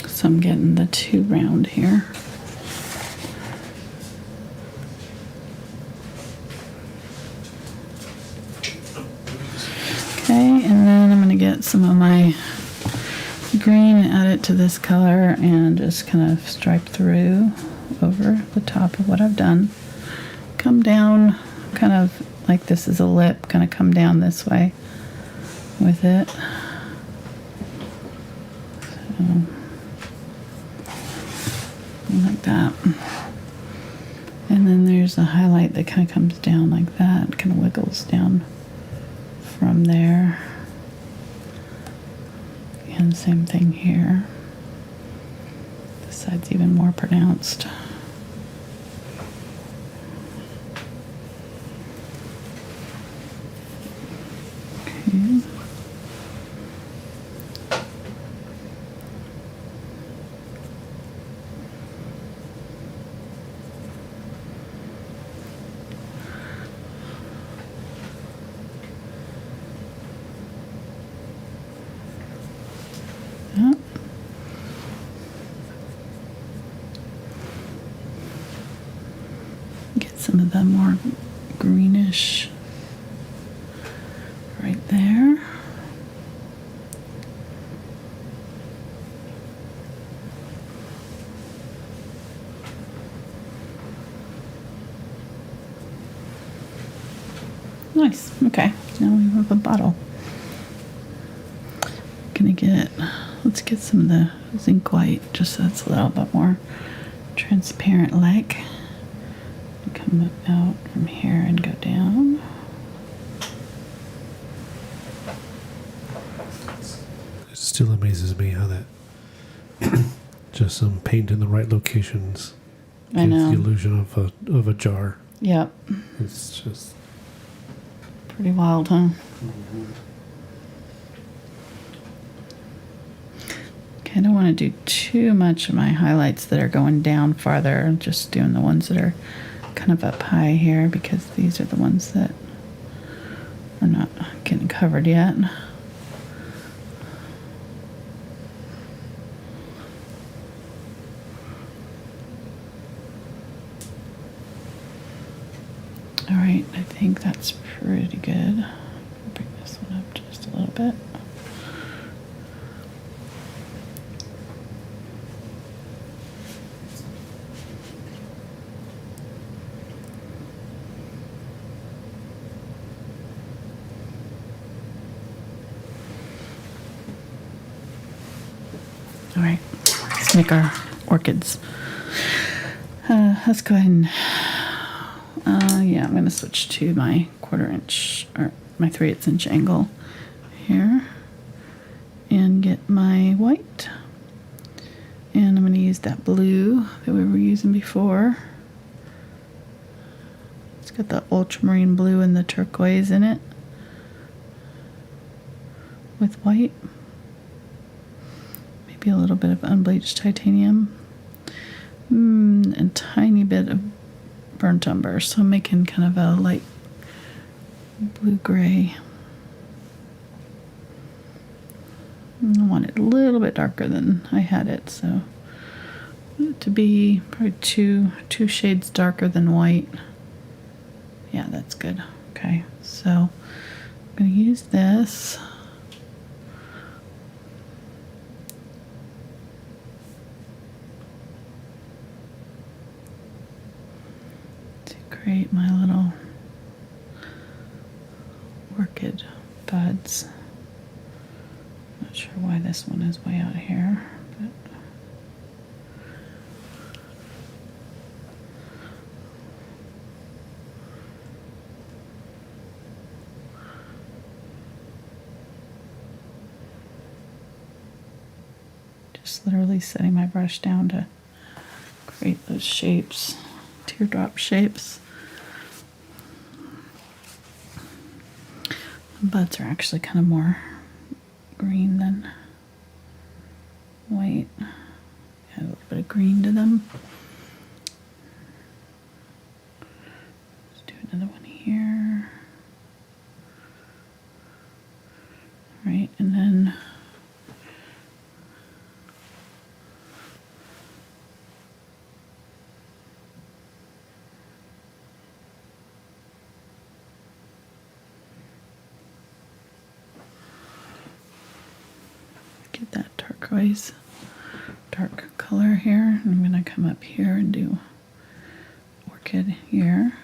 So I'm getting the 2 round here. Okay, and then I'm going to get some of my green, add it to this color, and just kind of stripe through over the top of what I've done. Come down kind of like this is a lip, kind of come down this way with it. So, like that. And then there's a highlight that kind of comes down like that, kind of wiggles down from there. And same thing here. This side's even more pronounced. Okay. Yep. Get some of the more greenish Nice. Okay. Now we have a bottle. Let's get some of the Zinc White, just so it's a little bit more transparent like. Come out from here and go down. It still amazes me how that just some paint in the right locations I gives know. the illusion of a jar. Yep. It's just Pretty wild, huh? Okay, I don't want to do too much of my highlights that are going down farther. I'm just doing the ones that are kind of up high here because these are the ones that are not getting covered yet. All right, I think that's pretty good. I'll bring this one up just a little bit. All right, let's make our orchids. Let's go ahead and yeah, I'm going to switch to my 1/4 inch or my 3/8 inch angle here and get my white. And I'm going to use that blue that we were using before. It's got the ultramarine blue and the turquoise in it with white. Maybe a little bit of unbleached titanium. And a tiny bit of burnt umber, so I'm making kind of a light blue-gray. I want it a little bit darker than I had it, so I want it to be probably two shades darker than white. Yeah, that's good. Okay, so I'm going to use this. Create my little orchid buds. Not sure why this one is way out here, but just literally setting my brush down to create those shapes, teardrop shapes. The buds are actually kind of more green than white. Add a little bit of green to them. Let's do another one here. All right, and then get that turquoise dark color here. I'm going to come up here and do orchid here.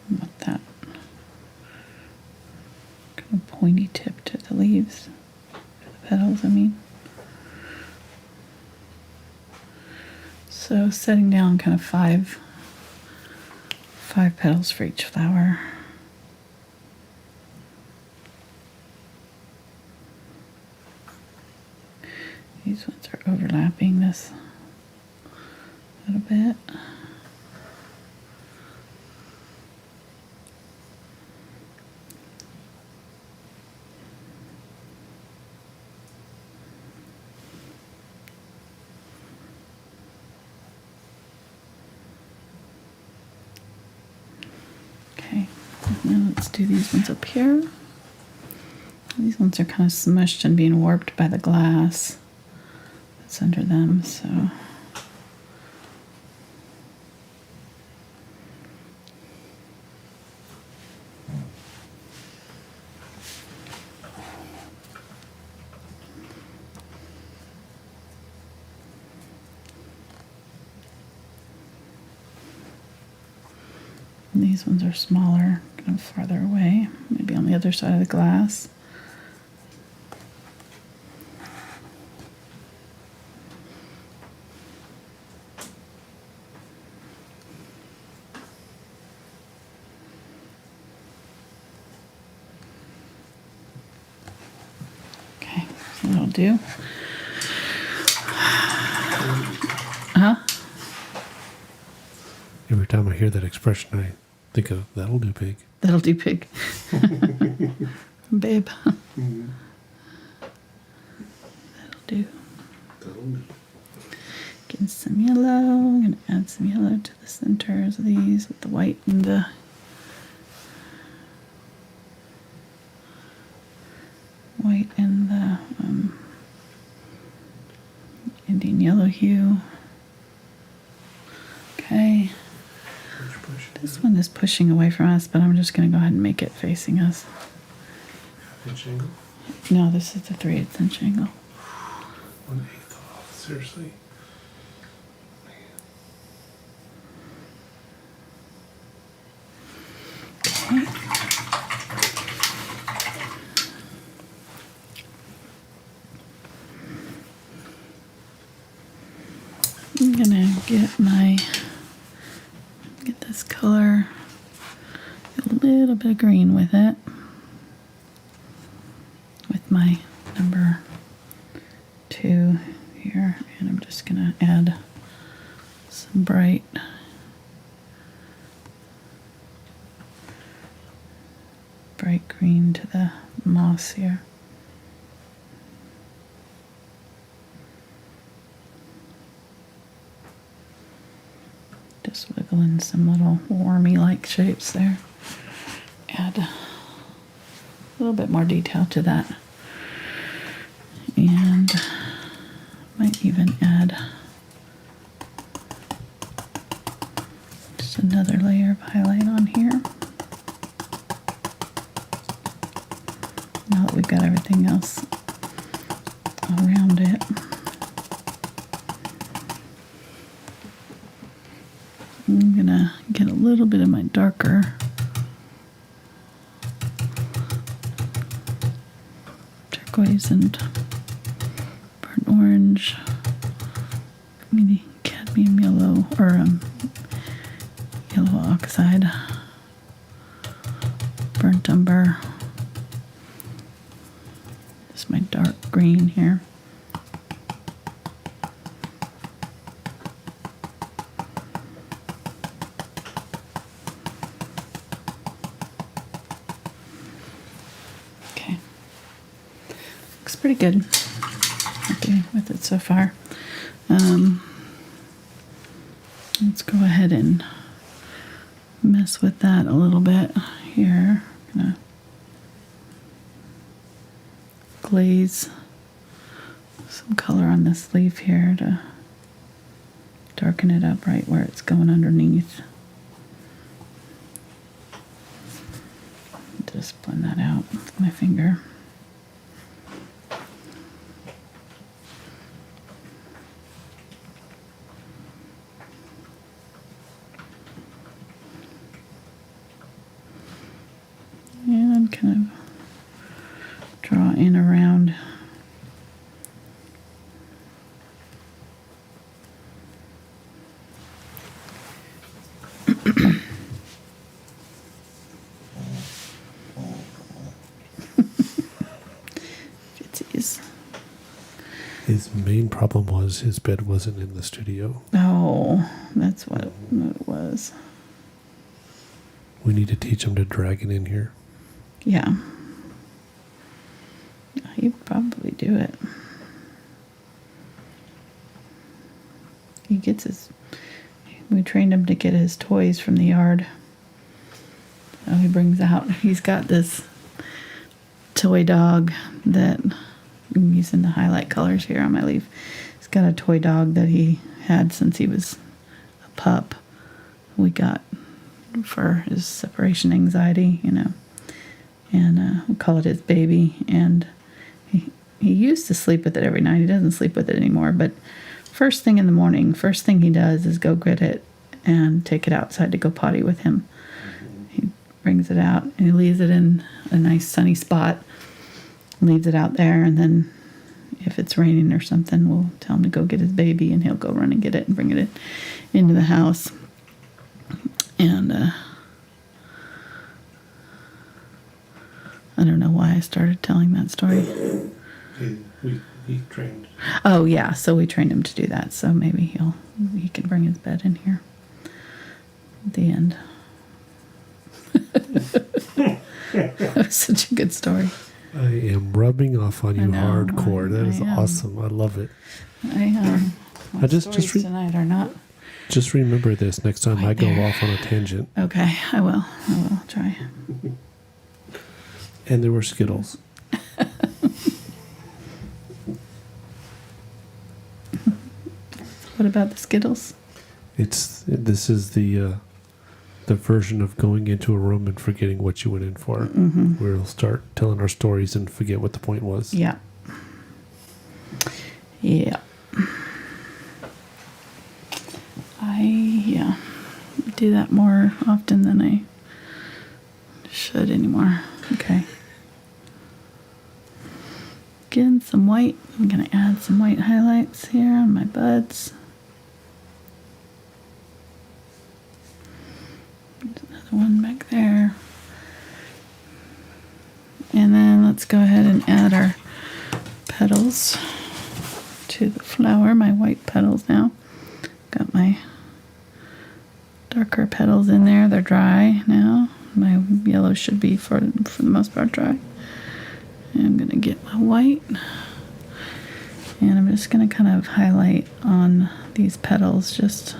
Want that kind of pointy tip to the leaves, the petals, I mean. So setting down kind of five petals for each flower. These ones are overlapping this a little bit. Let's do these ones up here. These ones are kind of smushed and being warped by the glass that's under them, so. And these ones are smaller, kind of farther away, maybe on the other side of the glass. Okay, so that'll do. Huh? Every time I hear that expression, I think of that'll do, pig. That'll do, pig. Babe. Mm-hmm. That'll do. That'll do. Getting some yellow. I'm going to add some yellow to the centers of these with the white and the Indian Yellow Hue. Okay. This one is pushing away from us, but I'm just going to go ahead and make it facing us. Inch angle? No, this is the 3/8 inch angle. 1/8 off, seriously. Okay. I'm gonna get this color, a little bit of green with it, with my number 2 here, and I'm just gonna add some bright green to the moss here. Just wiggle in some little wormy-like shapes there. Add a little bit more detail to that. And might even add just another layer of highlight on here. Now that we've got everything else around it. I'm gonna get a little bit of my darker turquoise and burnt orange, maybe cadmium yellow, or yellow oxide, burnt umber. Just my dark green here. Pretty good. Happy with it so far. Let's go ahead and mess with that a little bit here. I'm gonna glaze some color on this leaf here to darken it up right where it's going underneath. Just blend that out with my finger. And kind of draw in around Fitzies. His main problem was his bed wasn't in the studio. Oh, that's what it was. We need to teach him to drag it in here. Yeah. He'd probably do it. We trained him to get his toys from the yard. Oh, he brings out, he's got this toy dog that I'm using the highlight colors here on my leaf. He's got a toy dog that he had since he was a pup. We got for his separation anxiety, you know, and we call it his baby. And he used to sleep with it every night. He doesn't sleep with it anymore, but first thing in the morning, first thing he does is go get it and take it outside to go potty with him. He brings it out and he leaves it in a nice sunny spot, leaves it out there, and then if it's raining or something, we'll tell him to go get his baby and he'll go run and get it and bring it into the house. And I don't know why I started telling that story. He trained. Oh yeah, so we trained him to do that. So maybe he can bring his bed in here at the end. That was such a good story. I am rubbing off on you hardcore. That is awesome. I love it. My just tonight are not. Just remember this next time I go there. off on a tangent. Okay, I will try. And there were Skittles. What about the Skittles? This is the version of going into a room and forgetting what you went in for. Mm-hmm. We'll start telling our stories and forget what the point was. Yeah. Yeah. I do that more often than I should anymore. Okay. Getting some white. I'm going to add some white highlights here on my buds. There's another one back there. And then let's go ahead and add our petals to the flower, my white petals now. Got my darker petals in there. They're dry now. My yellow should be, for the most part, dry. And I'm going to get my white. And I'm just going to kind of highlight on these petals just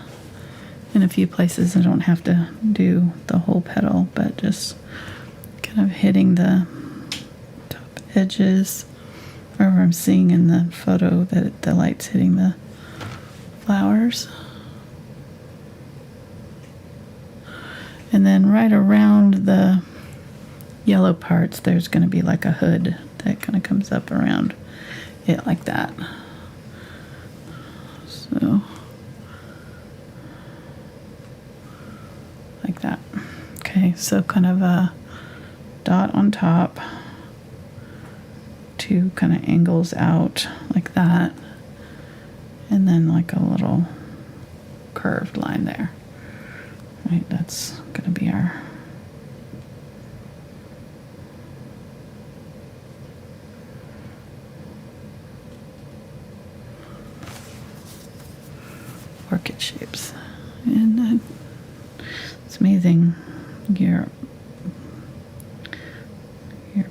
in a few places. I don't have to do the whole petal, but just kind of hitting the top edges wherever I'm seeing in the photo that the light's hitting the flowers. And then right around the yellow parts, there's going to be like a hood that kind of comes up around it like that. So, like that. Okay, so kind of a dot on top, two kind of angles out like that, and then like a little curved line there. Right, that's going to be our orchid shapes. And it's amazing. Your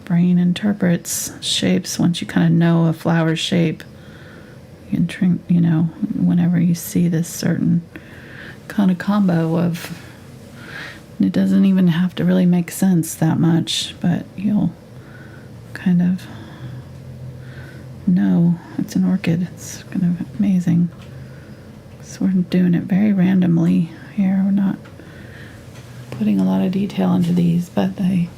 brain interprets shapes once you kind of know a flower shape. You can, whenever you see this certain kind of combo of, it doesn't even have to really make sense that much, but you'll kind of know it's an orchid. It's kind of amazing. So we're doing it very randomly here. We're not putting a lot of detail into these, but they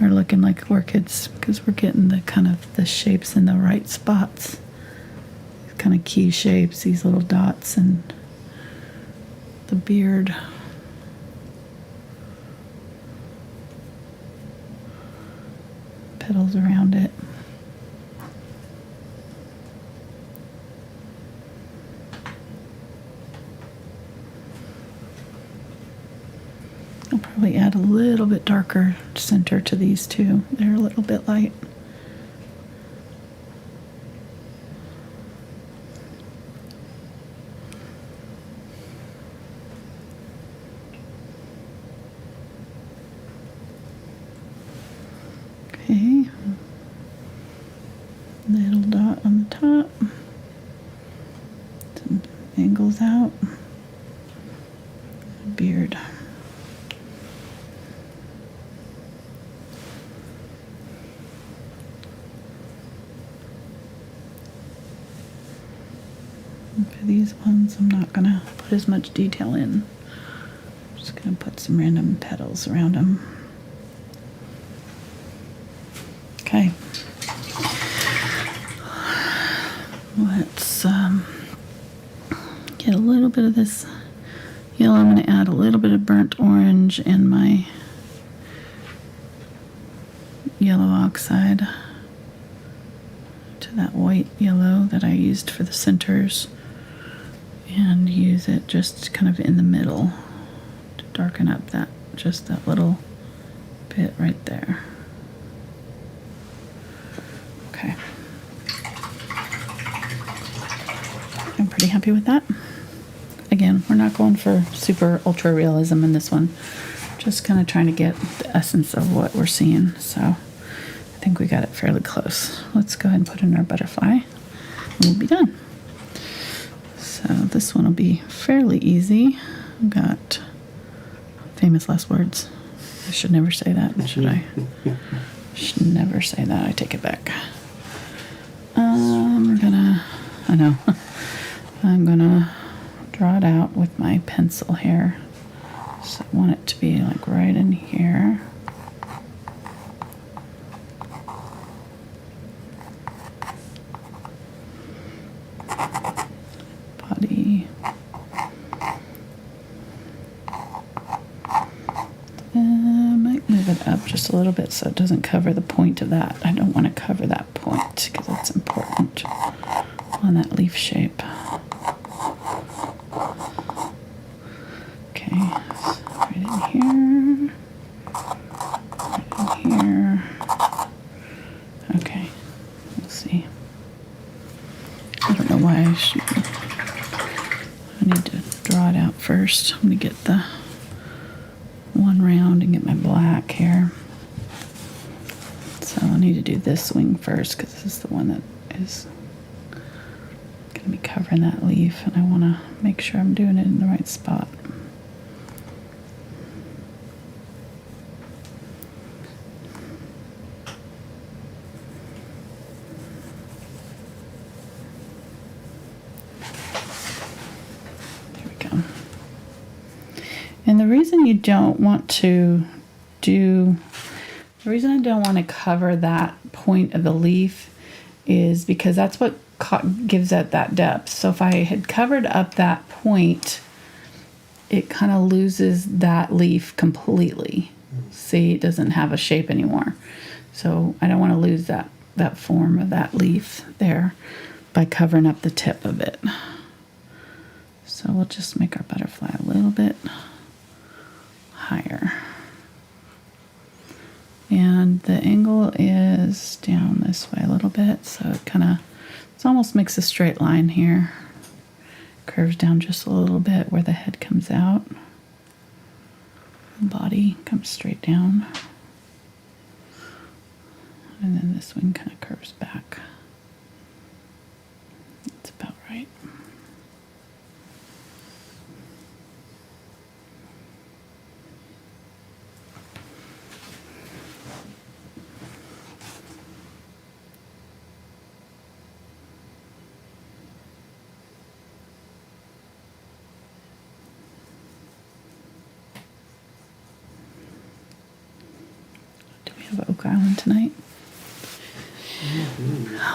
are looking like orchids because we're getting the kind of the shapes in the right spots. These kind of key shapes, these little dots, and the beard. Petals around it. I'll probably add a little bit darker center to these two. They're a little bit light. Okay. Little dot on the top. Some angles out. Beard. For these ones, I'm not gonna put as much detail in. I'm just gonna put some random petals around them. Okay. Let's get a little bit of this yellow. I'm going to add a little bit of burnt orange and my yellow oxide to that white yellow that I used for the centers, and use it just kind of in the middle to darken up that, just that little bit right there. Okay. I'm pretty happy with that. Again, we're not going for super ultra realism in this one. Just kind of trying to get the essence of what we're seeing. So I think we got it fairly close. Let's go ahead and put in our butterfly and we'll be done. So this one will be fairly easy. I've got famous last words. I should never say that, should I? Should never say that. I take it back. I'm gonna draw it out with my pencil here. So I want it to be like right in here. Body. Might move it up just a little bit so it doesn't cover the point of that. I don't want to cover that point because that's important on that leaf shape. Okay, so right in here, right in here. Okay, let's see. I don't know why I need to draw it out first. I'm going to get the one round and get my black here. So I need to do this wing first because this is the one that is going to be covering that leaf, and I want to make sure I'm doing it in the right spot. There we go. And the reason you don't want to the reason I don't want to cover that point of the leaf is because that's what gives it that depth. So if I had covered up that point, it kind of loses that leaf completely. See, it doesn't have a shape anymore. So I don't want to lose that form of that leaf there by covering up the tip of it. So we'll just make our butterfly a little bit higher. And the angle is down this way a little bit, so it almost makes a straight line here. Curves down just a little bit where the head comes out. The body comes straight down. And then this wing kind of curves back. That's about right. Of Oak Island tonight.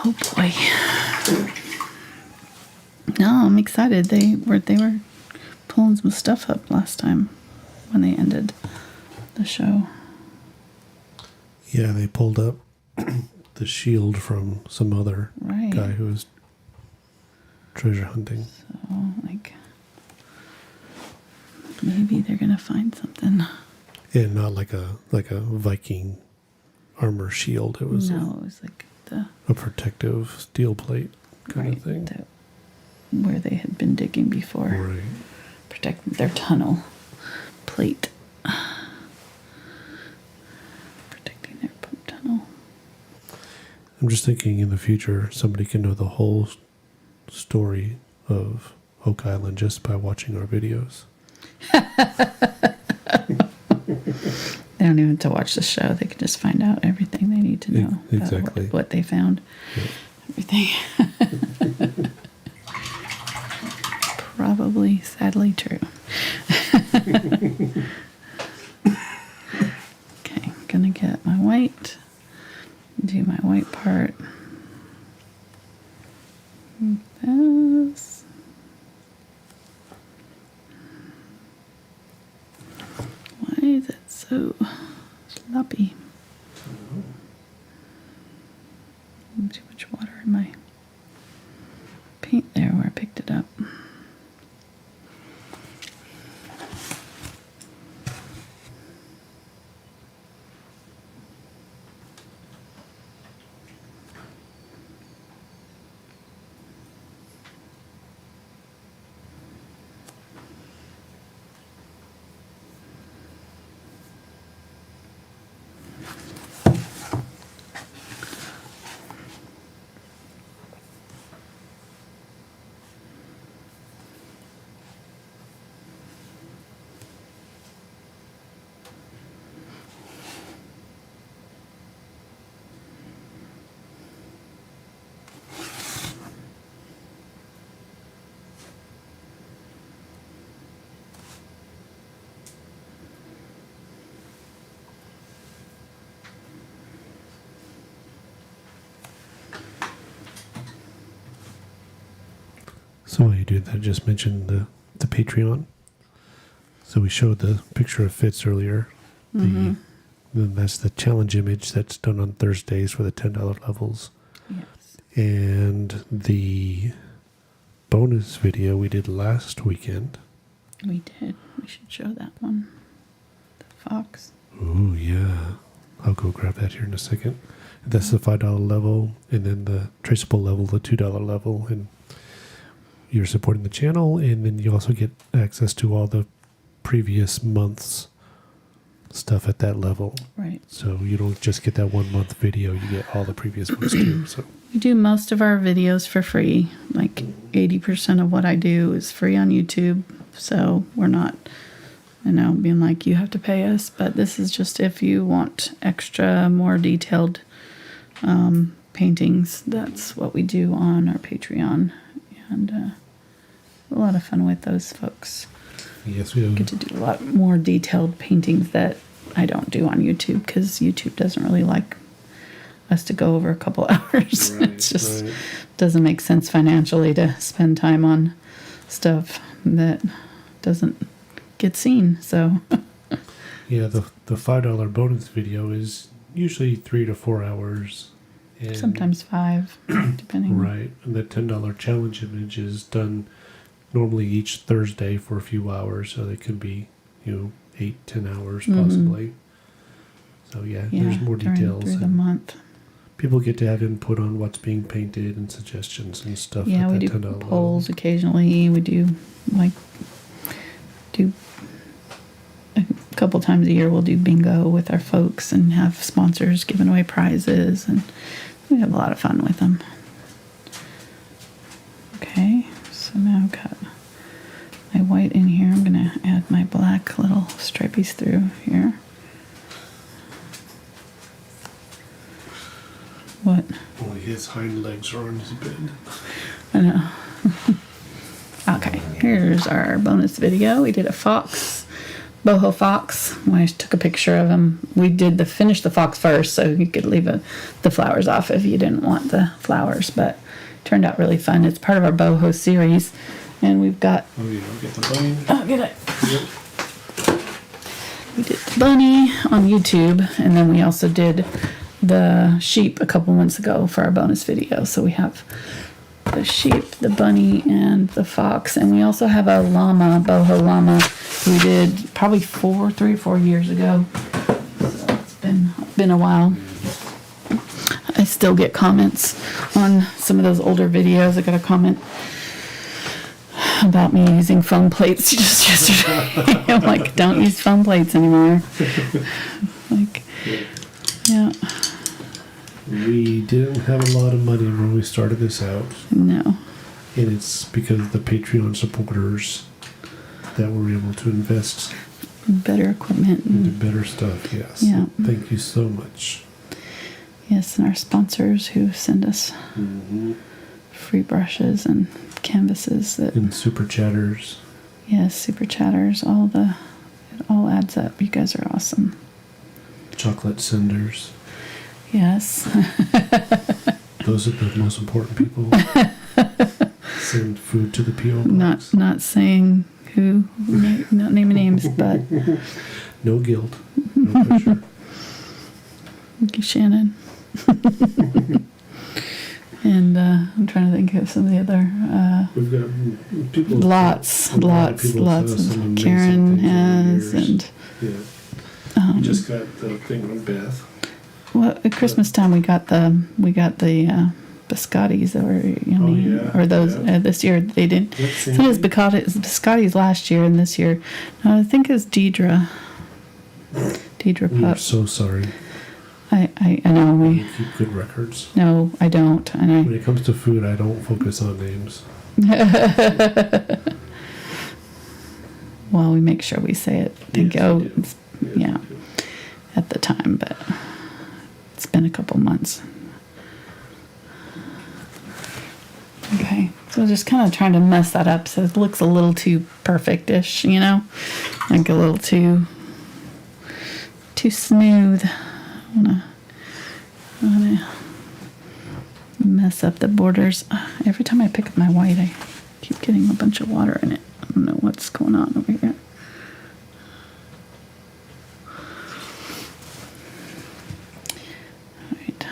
Oh boy. No, I'm excited. They were pulling some stuff up last time when they ended the show. Yeah, they pulled up the shield from some other guy who was treasure hunting. So maybe they're gonna find something. Yeah, not like a Viking armor shield. It was it was like a protective steel plate kind of thing. Where they had been digging before. Right. Protecting their tunnel plate. Protecting their pump tunnel. I'm just thinking in the future somebody can know the whole story of Oak Island just by watching our videos. They don't even have to watch the show. They can just find out everything they need to know. Exactly. About what they found. Yeah. Everything. probably sadly true. Okay, I'm gonna get my white, do my white part. This. Why is it so sloppy? Too much water in my paint there where I picked it up. So while you do that, just mention the Patreon. So we showed the picture of Fitz earlier. Then that's the challenge image that's done on Thursdays for the $10 levels. Yes. And the bonus video we did last weekend. We did. We should show that one. The fox. Oh, yeah. I'll go grab that here in a second. That's the $5 level, and then the traceable level, the $2 level, and you're supporting the channel, and then you also get access to all the previous month's stuff at that level. Right. So you don't just get that 1 month video, you get all the previous ones too. So We do most of our videos for free. Like 80% of what I do is free on YouTube. So we're not, being like, you have to pay us. But this is just if you want extra, more detailed paintings. That's what we do on our Patreon. And a lot of fun with those folks. yes, we Get to do a lot more detailed paintings that I don't do on YouTube because YouTube doesn't really like us to go over a couple hours. Right, It's just doesn't make sense financially to spend time on stuff that doesn't get seen. So yeah, the $5 bonus video is usually 3 to 4 hours. And sometimes 5, depending. Right, and the $10 challenge image is done normally each Thursday for a few hours, so they could be 8-10 hours possibly. So yeah, there's more details. Through the month. People get to have input on what's being painted and suggestions and stuff. Yeah, at we that do $10 polls occasionally. We do a couple times a year we'll do bingo with our folks and have sponsors giving away prizes, and we have a lot of fun with them. Okay, so now I've got my white in here. I'm gonna add my black little stripies through here. What? Well, his hind legs are on his bed. I know. Okay, here's our bonus video. We did a fox, boho fox. I took a picture of him. We did finish the fox first, so you could leave the flowers off if you didn't want the flowers, but it turned out really fun. It's part of our boho series, and we've got. Oh, yeah, I'll get the bunny. Oh, get it. Yep. We did the bunny on YouTube, and then we also did the sheep a couple months ago for our bonus video. So we have the sheep, the bunny, and the fox, and we also have a llama, boho llama, we did probably 3 or 4 years ago. So it's been a while. I still get comments on some of those older videos. I got a comment about me using foam plates just yesterday. I'm like, don't use foam plates anymore. Like, yeah. We didn't have a lot of money when we started this out. No. And it's because of the Patreon supporters that we're able to invest Better equipment. into better stuff, yes. Yeah. Thank you so much. Yes, and our sponsors who send us free brushes and canvases that. And super chatters. Yes, super chatters. It all adds up. You guys are awesome. Chocolate senders. Yes. Those are the most important people. Send food to the P.O. box. Not saying who, not naming names, but No guilt. No pressure. thank you, Shannon. And I'm trying to think of some of the other. We've got people. Lots people of some amazing Karen things over the has, years. and Yeah. We just got the thing from Beth. well, at Christmas time we got the biscottis that were yummy. yeah, Or those yeah. this year they didn't. Let's see. So it was biscottis last year, and this year I think it was Deidre We are Pup. so sorry. I know We we. keep good records. No, I don't, and When it comes to food, I don't focus on names. well, we make sure we say it. Think, Yes, oh, we do. it's, Yes, yeah, we do. at the time, but it's been a couple months. Okay, so just kind of trying to mess that up so it looks a little too perfect-ish, like a little too smooth. I wanna mess up the borders. Every time I pick up my white, I keep getting a bunch of water in it. I don't know what's going on over here. All right.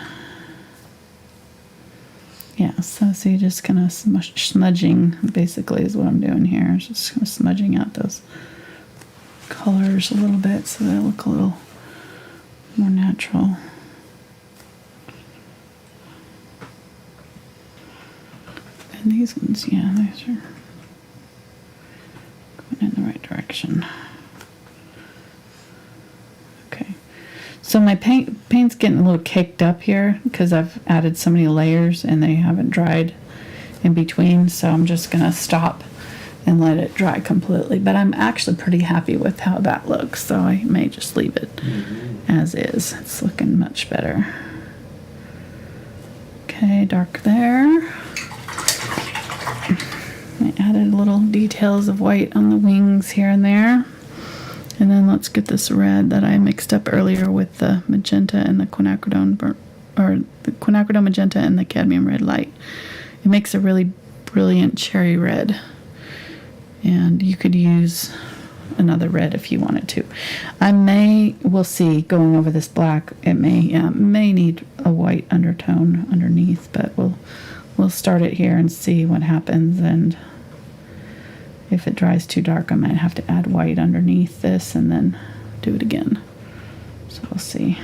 Yeah, so you just kind of smudging basically is what I'm doing here. Just kind of smudging out those colors a little bit so they look a little more natural. And these ones, yeah, these are going in the right direction. Okay. So my paint's getting a little caked up here because I've added so many layers and they haven't dried in between. So I'm just going to stop and let it dry completely. But I'm actually pretty happy with how that looks. So I may just leave it as is. It's looking much better. Okay, dark there. I added little details of white on the wings here and there. And then let's get this red that I mixed up earlier with the magenta and the quinacridone, or the quinacridone magenta and the cadmium red light. It makes a really brilliant cherry red. And you could use another red if you wanted to. We'll see, going over this black, it may need a white undertone underneath, but we'll start it here and see what happens. And if it dries too dark, I might have to add white underneath this and then do it again. So we'll see.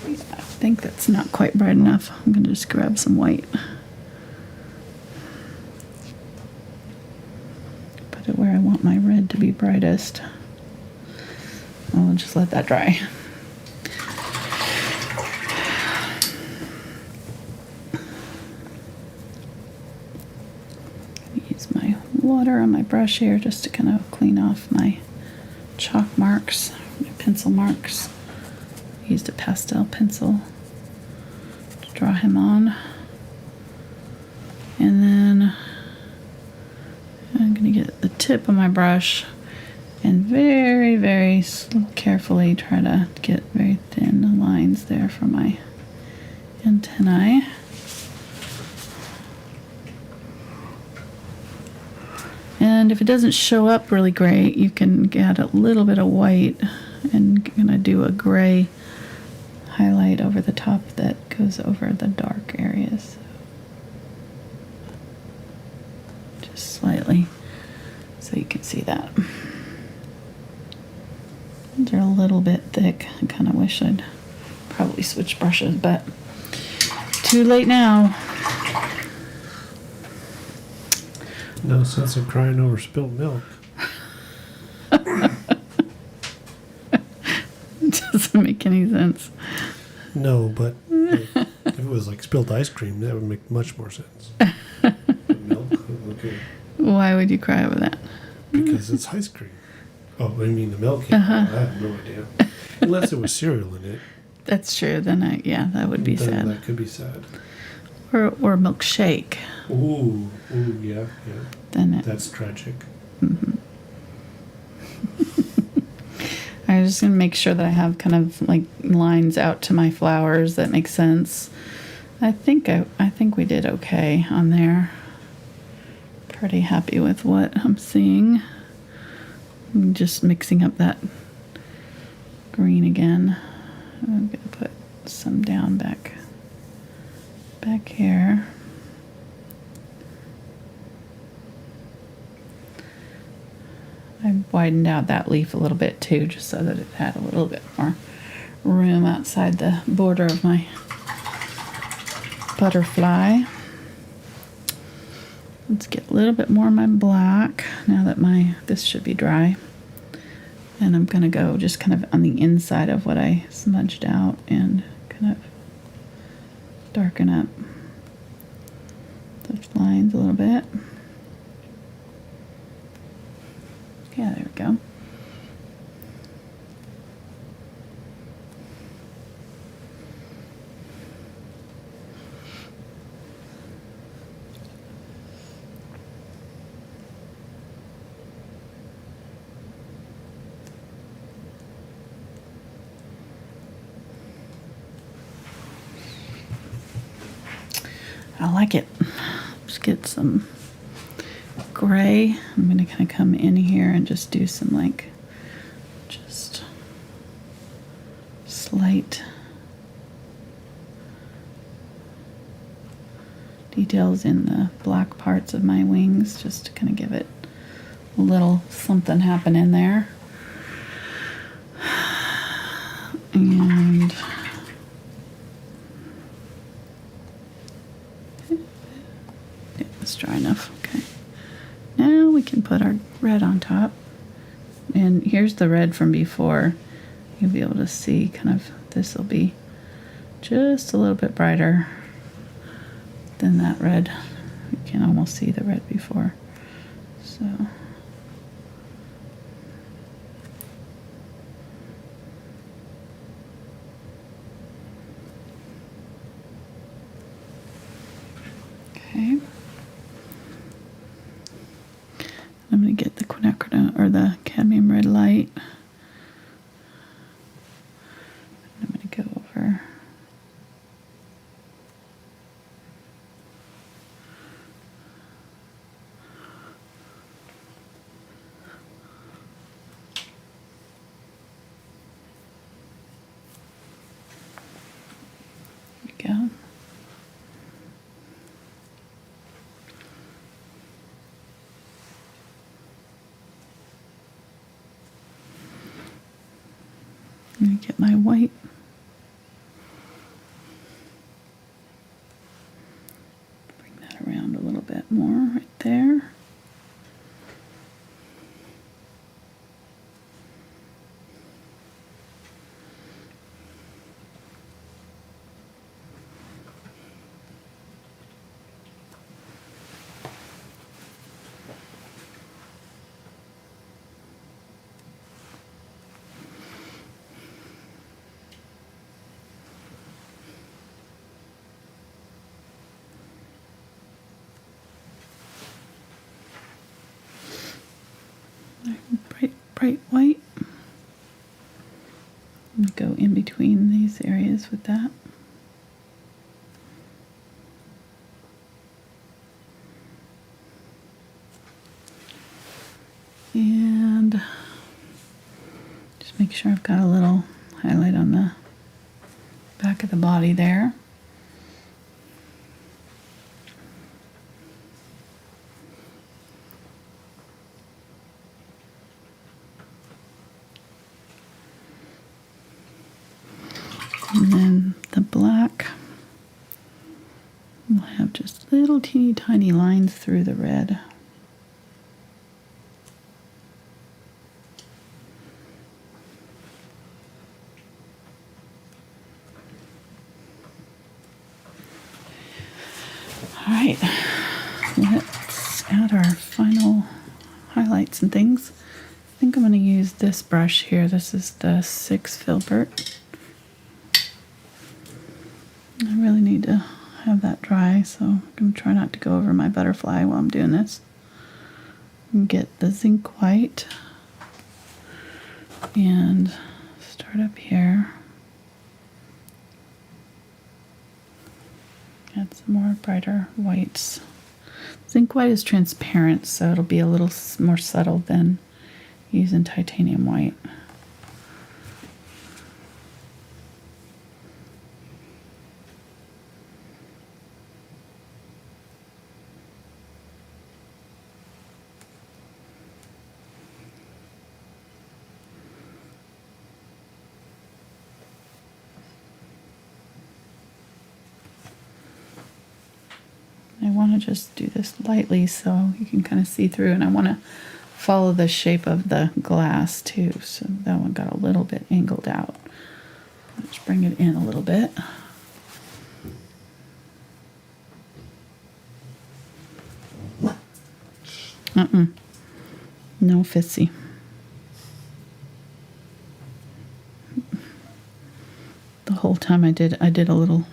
I think that's not quite bright enough. I'm going to just grab some white. Put it where I want my red to be brightest. I'll just let that dry. Use my water on my brush here just to kind of clean off my chalk marks, my pencil marks. Used a pastel pencil to draw him on. And then I'm going to get the tip of my brush and very, very carefully try to get very thin lines there for my antennae. And if it doesn't show up really great, you can add a little bit of white and I'm going to do a gray highlight over the top that goes over the dark areas. Just slightly so you can see that. They're a little bit thick. I kind of wish I'd probably switch brushes, but too late now. No sense in crying over spilled milk. It doesn't make any sense. No, but if it was like spilled ice cream, that would make much more sense. But milk? Okay. Why would you cry over that? Because it's ice cream. Oh, I mean the milk. I have no idea. Unless it was cereal in it. That's true. Then yeah, that would be Then sad. That could be sad. Or milkshake. Ooh, yeah. Then That's tragic. I'm just gonna make sure that I have kind of like lines out to my flowers that make sense. I think we did okay on there. Pretty happy with what I'm seeing. I'm just mixing up that green again. I'm gonna put some down back here. I widened out that leaf a little bit too, just so that it had a little bit more room outside the border of my butterfly. Let's get a little bit more of my black now that this should be dry. And I'm gonna go just kind of on the inside of what I smudged out and kind of darken up those lines a little bit. Yeah, there we go. I like it. Just get some gray. I'm going to kind of come in here and just do some like just slight details in the black parts of my wings just to kind of give it a little something happening there. And yeah, it's dry enough. Okay. Now we can put our red on top. And here's the red from before. You'll be able to see kind of, this will be just a little bit brighter than that red. You can almost see the red before. So. Okay. I'm going to get the quinacridone or the cadmium red light. I'm going to go over. There we go. I'm going to get my white. Bring that around a little bit more right there. Bright white. And go in between these areas with that. And just make sure I've got a little highlight on the back of the body there. And then the black will have just little teeny tiny lines through the red. All right, let's add our final highlights and things. I think I'm going to use this brush here. This is the 6 Filbert. need to have that dry, so I'm going to try not to go over my butterfly while I'm doing this. And get the Zinc White and start up here. Add some more brighter whites. Zinc White is transparent, so it'll be a little more subtle than using titanium white. I want to just do this lightly so you can kind of see through, and I want to follow the shape of the glass too, so that one got a little bit angled out. Let's bring it in a little bit. No fizzy. The whole time I did a little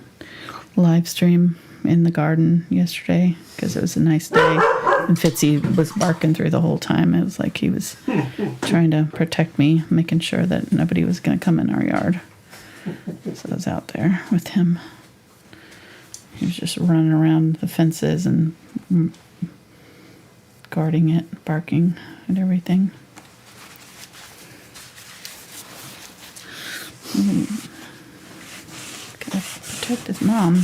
live stream in the garden yesterday because it was a nice day, and Fitzy was barking through the whole time. It was like he was trying to protect me, making sure that nobody was going to come in our yard. So I was out there with him. He was just running around the fences and guarding it, barking and everything. Gotta protect his mom.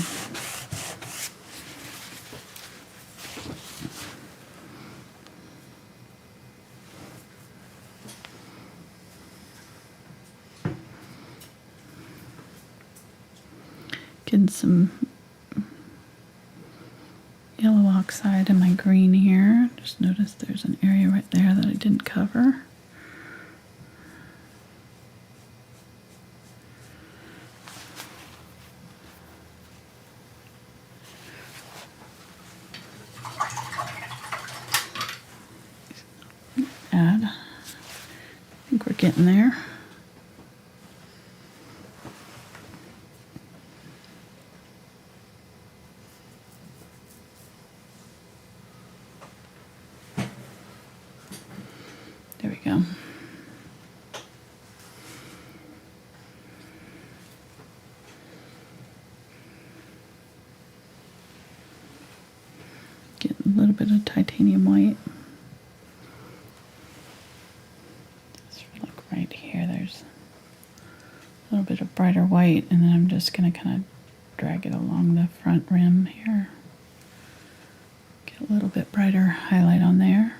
Getting some yellow oxide in my green here. Just noticed there's an area right there that I didn't cover. Add. I think we're getting there. There we go. Getting a little bit of titanium white. Just like right here, there's a little bit of brighter white, and then I'm just going to kind of drag it along the front rim here. Get a little bit brighter highlight on there.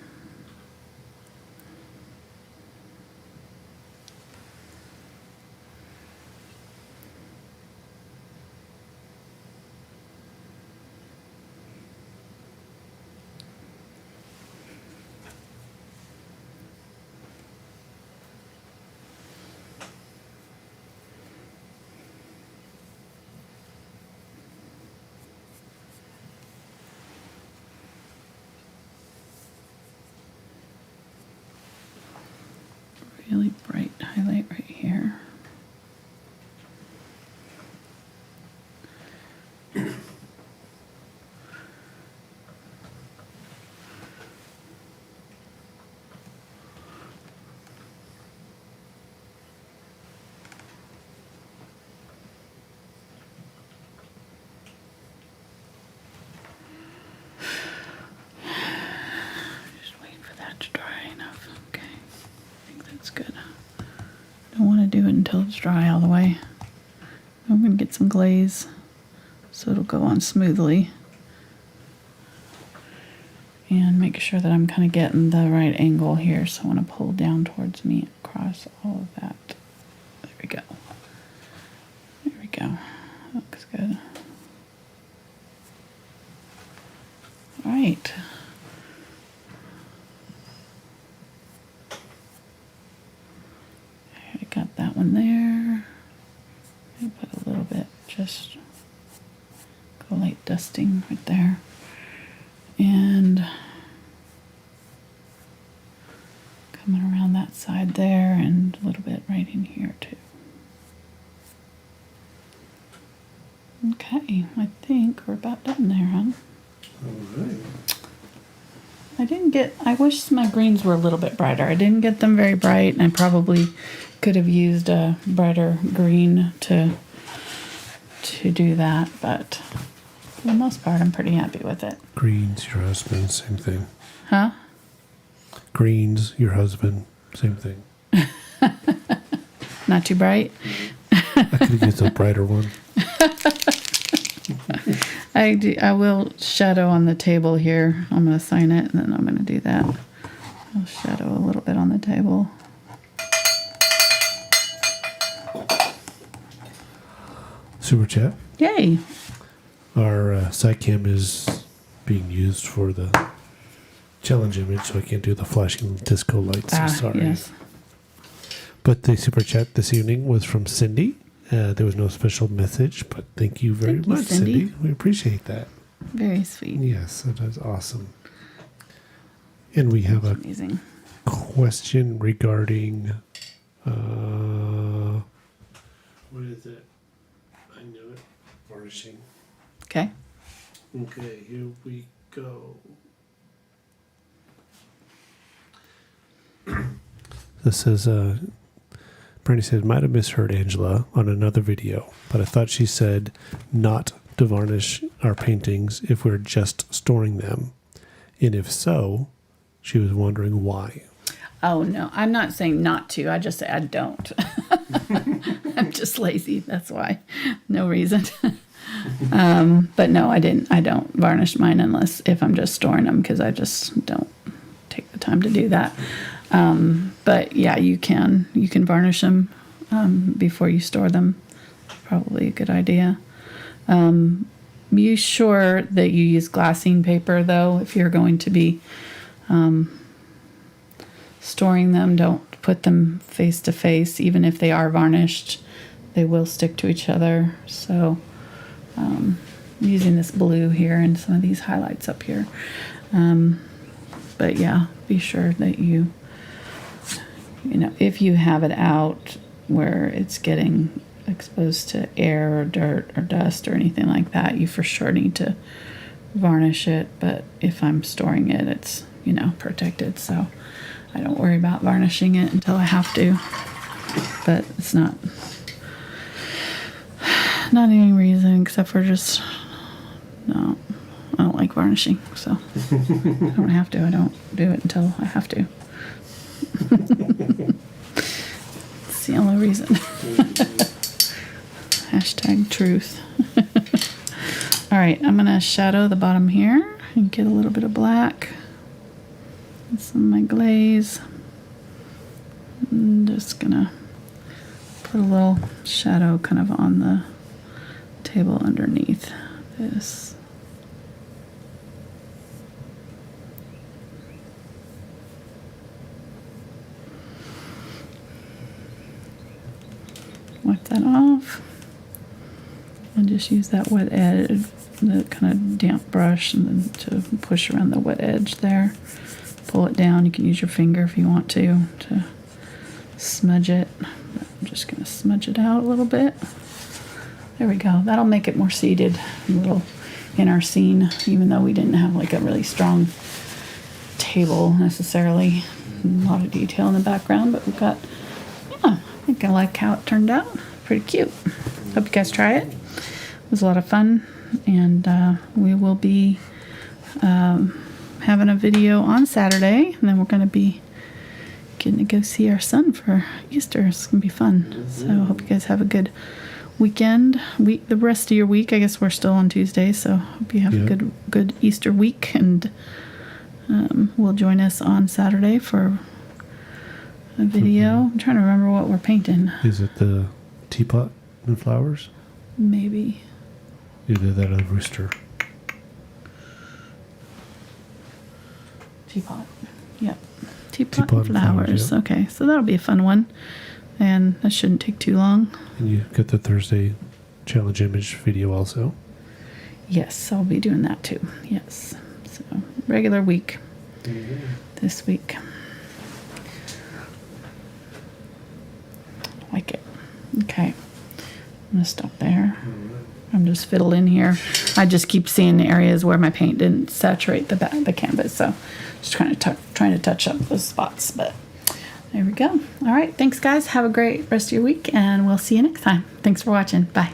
Really bright highlight right here. Just waiting for that to dry enough. Okay. That's good. Don't want to do it until it's dry all the way. I'm going to get some glaze so it'll go on smoothly. And make sure that I'm kind of getting the right angle here. So I want to pull down towards me across all of that. There we go. There we go. That looks good. All right. Got that one there. I put a little bit, just go light dusting right there. And coming around that side there, and a little bit right in here too. Okay, I think we're about done there, hon. All right. I wish my greens were a little bit brighter. I didn't get them very bright, and I probably could have used a brighter green to do that, but for the most part, I'm pretty happy with it. Greens, your husband, same thing. Huh? Greens, your husband, same thing. Not too bright? I could have used a brighter one. I will shadow on the table here. I'm going to sign it, and then I'm going to do that. I'll shadow a little bit on the table. Super chat. Yay! Our side cam is being used for the challenge image, so I can't do the flashing disco lights. I'm sorry. Yes. But the super chat this evening was from Cindy. There was no special message, but thank you very much, Cindy. We appreciate that. Very sweet. Yes, that is awesome. And we have That's amazing. question regarding what is it? I knew it. Varnishing. Okay. Okay, here we go. This says, Brandy said, might have misheard Angela on another video, but I thought she said not to varnish our paintings if we're just storing them. And if so, she was wondering why. Oh, no. I'm not saying not to. I just say I don't. I'm just lazy. That's why. No reason. But no, I didn't. I don't varnish mine unless if I'm just storing them, because I just don't take the time to do that. But yeah, you can varnish them before you store them. Probably a good idea. Be sure that you use glassine paper, though, if you're going to be storing them. Don't put them face to face. Even if they are varnished, they will stick to each other. So I'm using this blue here and some of these highlights up here. But yeah, be sure that you know, if you have it out where it's getting exposed to air or dirt or dust or anything like that, you for sure need to varnish it. But if I'm storing it, it's, you know, protected, so I don't worry about varnishing it until I have to. But it's not any reason except for just no, I don't like varnishing, so I don't have to. I don't do it until I have to. It's the only reason. Hashtag truth. All right, I'm gonna shadow the bottom here and get a little bit of black and some of my glaze. I'm just gonna put a little shadow kind of on the table underneath this. Wipe that off and just use that wet edge, the kind of damp brush, and then to push around the wet edge there. Pull it down. You can use your finger if you want to smudge it. But I'm just going to smudge it out a little bit. There we go. That'll make it more seated a little in our scene, even though we didn't have like a really strong table necessarily. A lot of detail in the background, but we've got, yeah, I think I like how it turned out. Pretty cute. Hope you guys try it. It was a lot of fun, and we will be having a video on Saturday, and then we're going to be getting to go see our son for Easter. It's going to be fun. So I hope you guys have a good weekend. The rest of your week, I guess we're still on Tuesday, so hope you have a good Easter week, and will join us on Saturday for a video. I'm trying to remember what we're painting. Is it the teapot and flowers? Maybe. Either that or the rooster. Teapot. Yep. Teapot and and flowers. yeah. Okay, so that'll be a fun one. And that shouldn't take too long. And you got the Thursday challenge image video also. Yes, I'll be doing that too. Yes. So regular week this week. Like it. Okay. I'm going to stop there. I'm just fiddling here. I just keep seeing areas where my paint didn't saturate the canvas, so just trying to touch up those spots. But there we go. All right, thanks guys. Have a great rest of your week, and we'll see you next time. Thanks for watching. Bye.